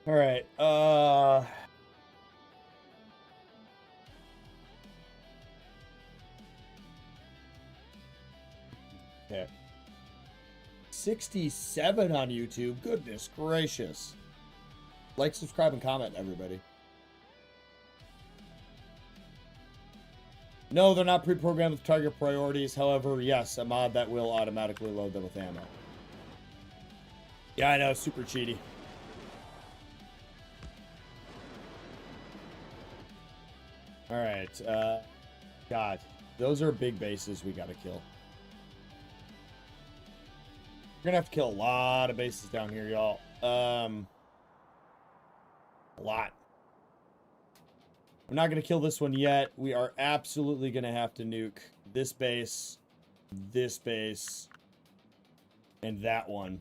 All right. Okay. 67 on YouTube. Goodness gracious. Like, subscribe, and comment, everybody. No, they're not pre-programmed with target priorities. However, yes, a mod that will automatically load them with ammo. Yeah, I know, super cheaty. Alright, God. Those are big bases we gotta kill. We're gonna have to kill a lot of bases down here, y'all. A lot. I'm not gonna kill this one yet. We are absolutely gonna have to nuke this base, and that one.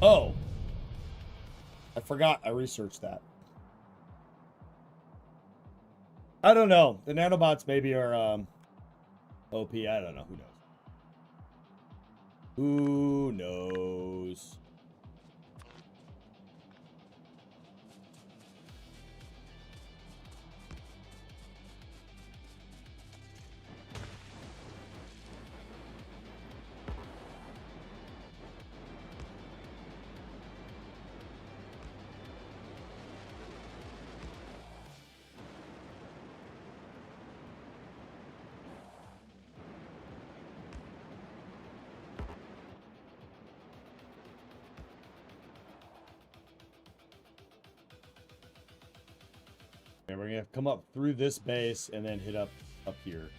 Oh, I forgot I researched that. I don't know. The nanobots maybe are OP. I don't know. Who knows? Who knows? Okay, we're gonna come up through this base and then hit up here.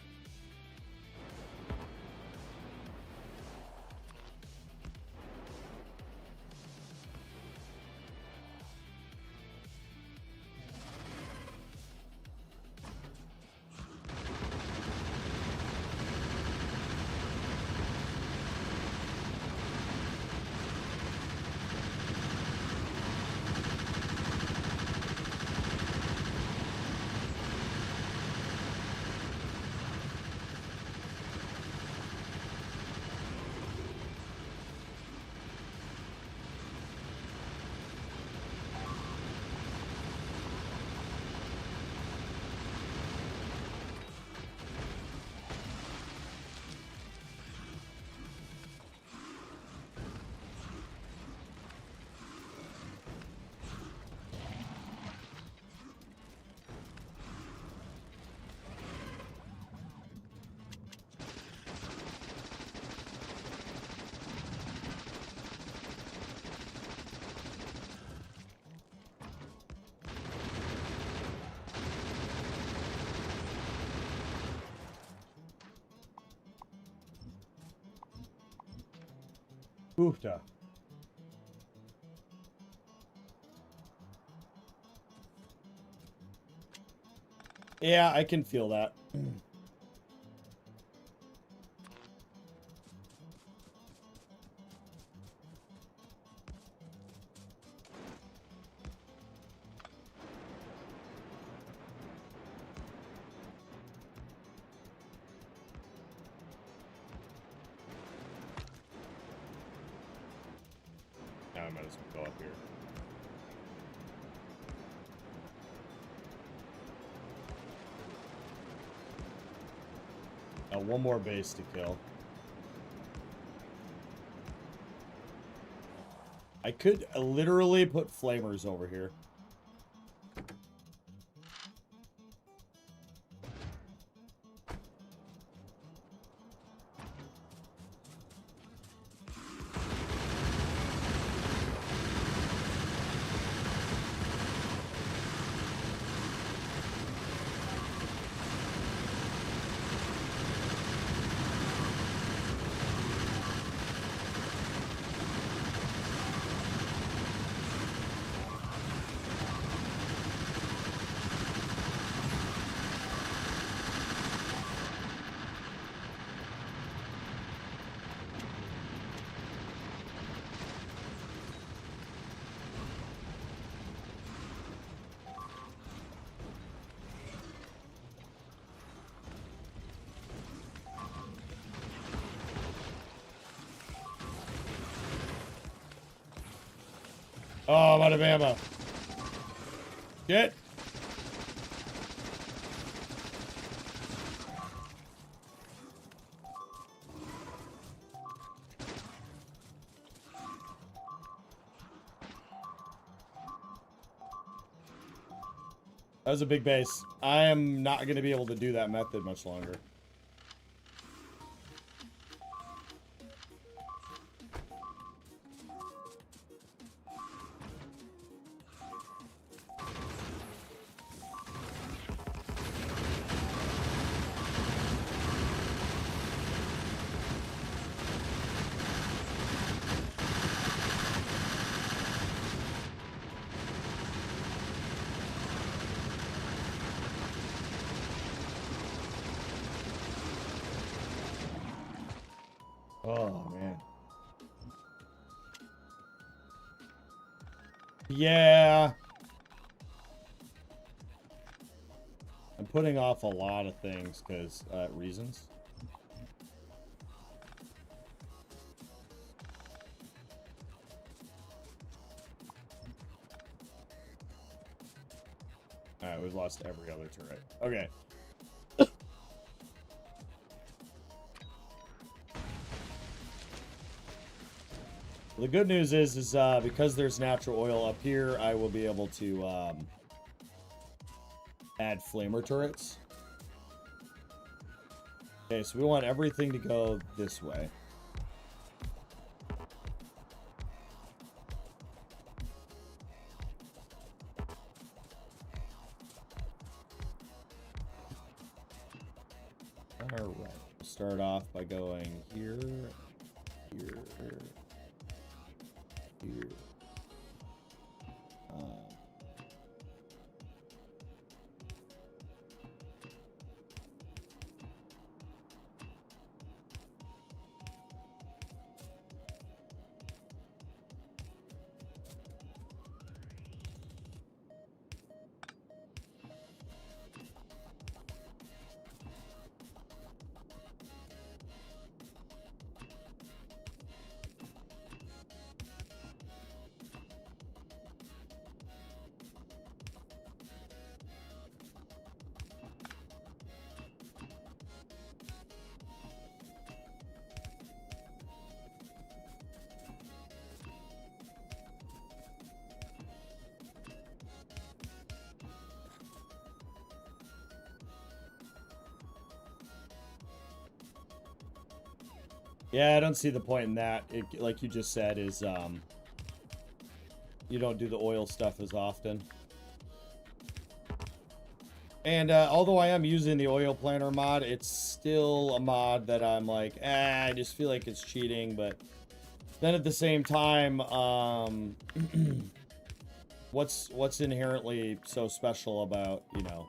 Oofta. Yeah, I can feel that. Now I might as well go up here. One more base to kill. I could literally put flamers over here. Oh, I'm out of ammo. Get. That was a big base. I am not going to be able to do that method much longer. Oh, man. Yeah. I'm putting off a lot of things because reasons. Alright, we've lost every other turret. Okay. The good news is because there's natural oil up here, I will be able to add flamer turrets. Okay, so we want everything to go this way. All right, we'll start off by going here, here, here. Yeah, I don't see the point in that. It, like you just said, is you don't do the oil stuff as often. And although I am using the oil planner mod, it's still a mod that I'm like, I just feel like it's cheating. But then at the same time, what's inherently so special about, you know,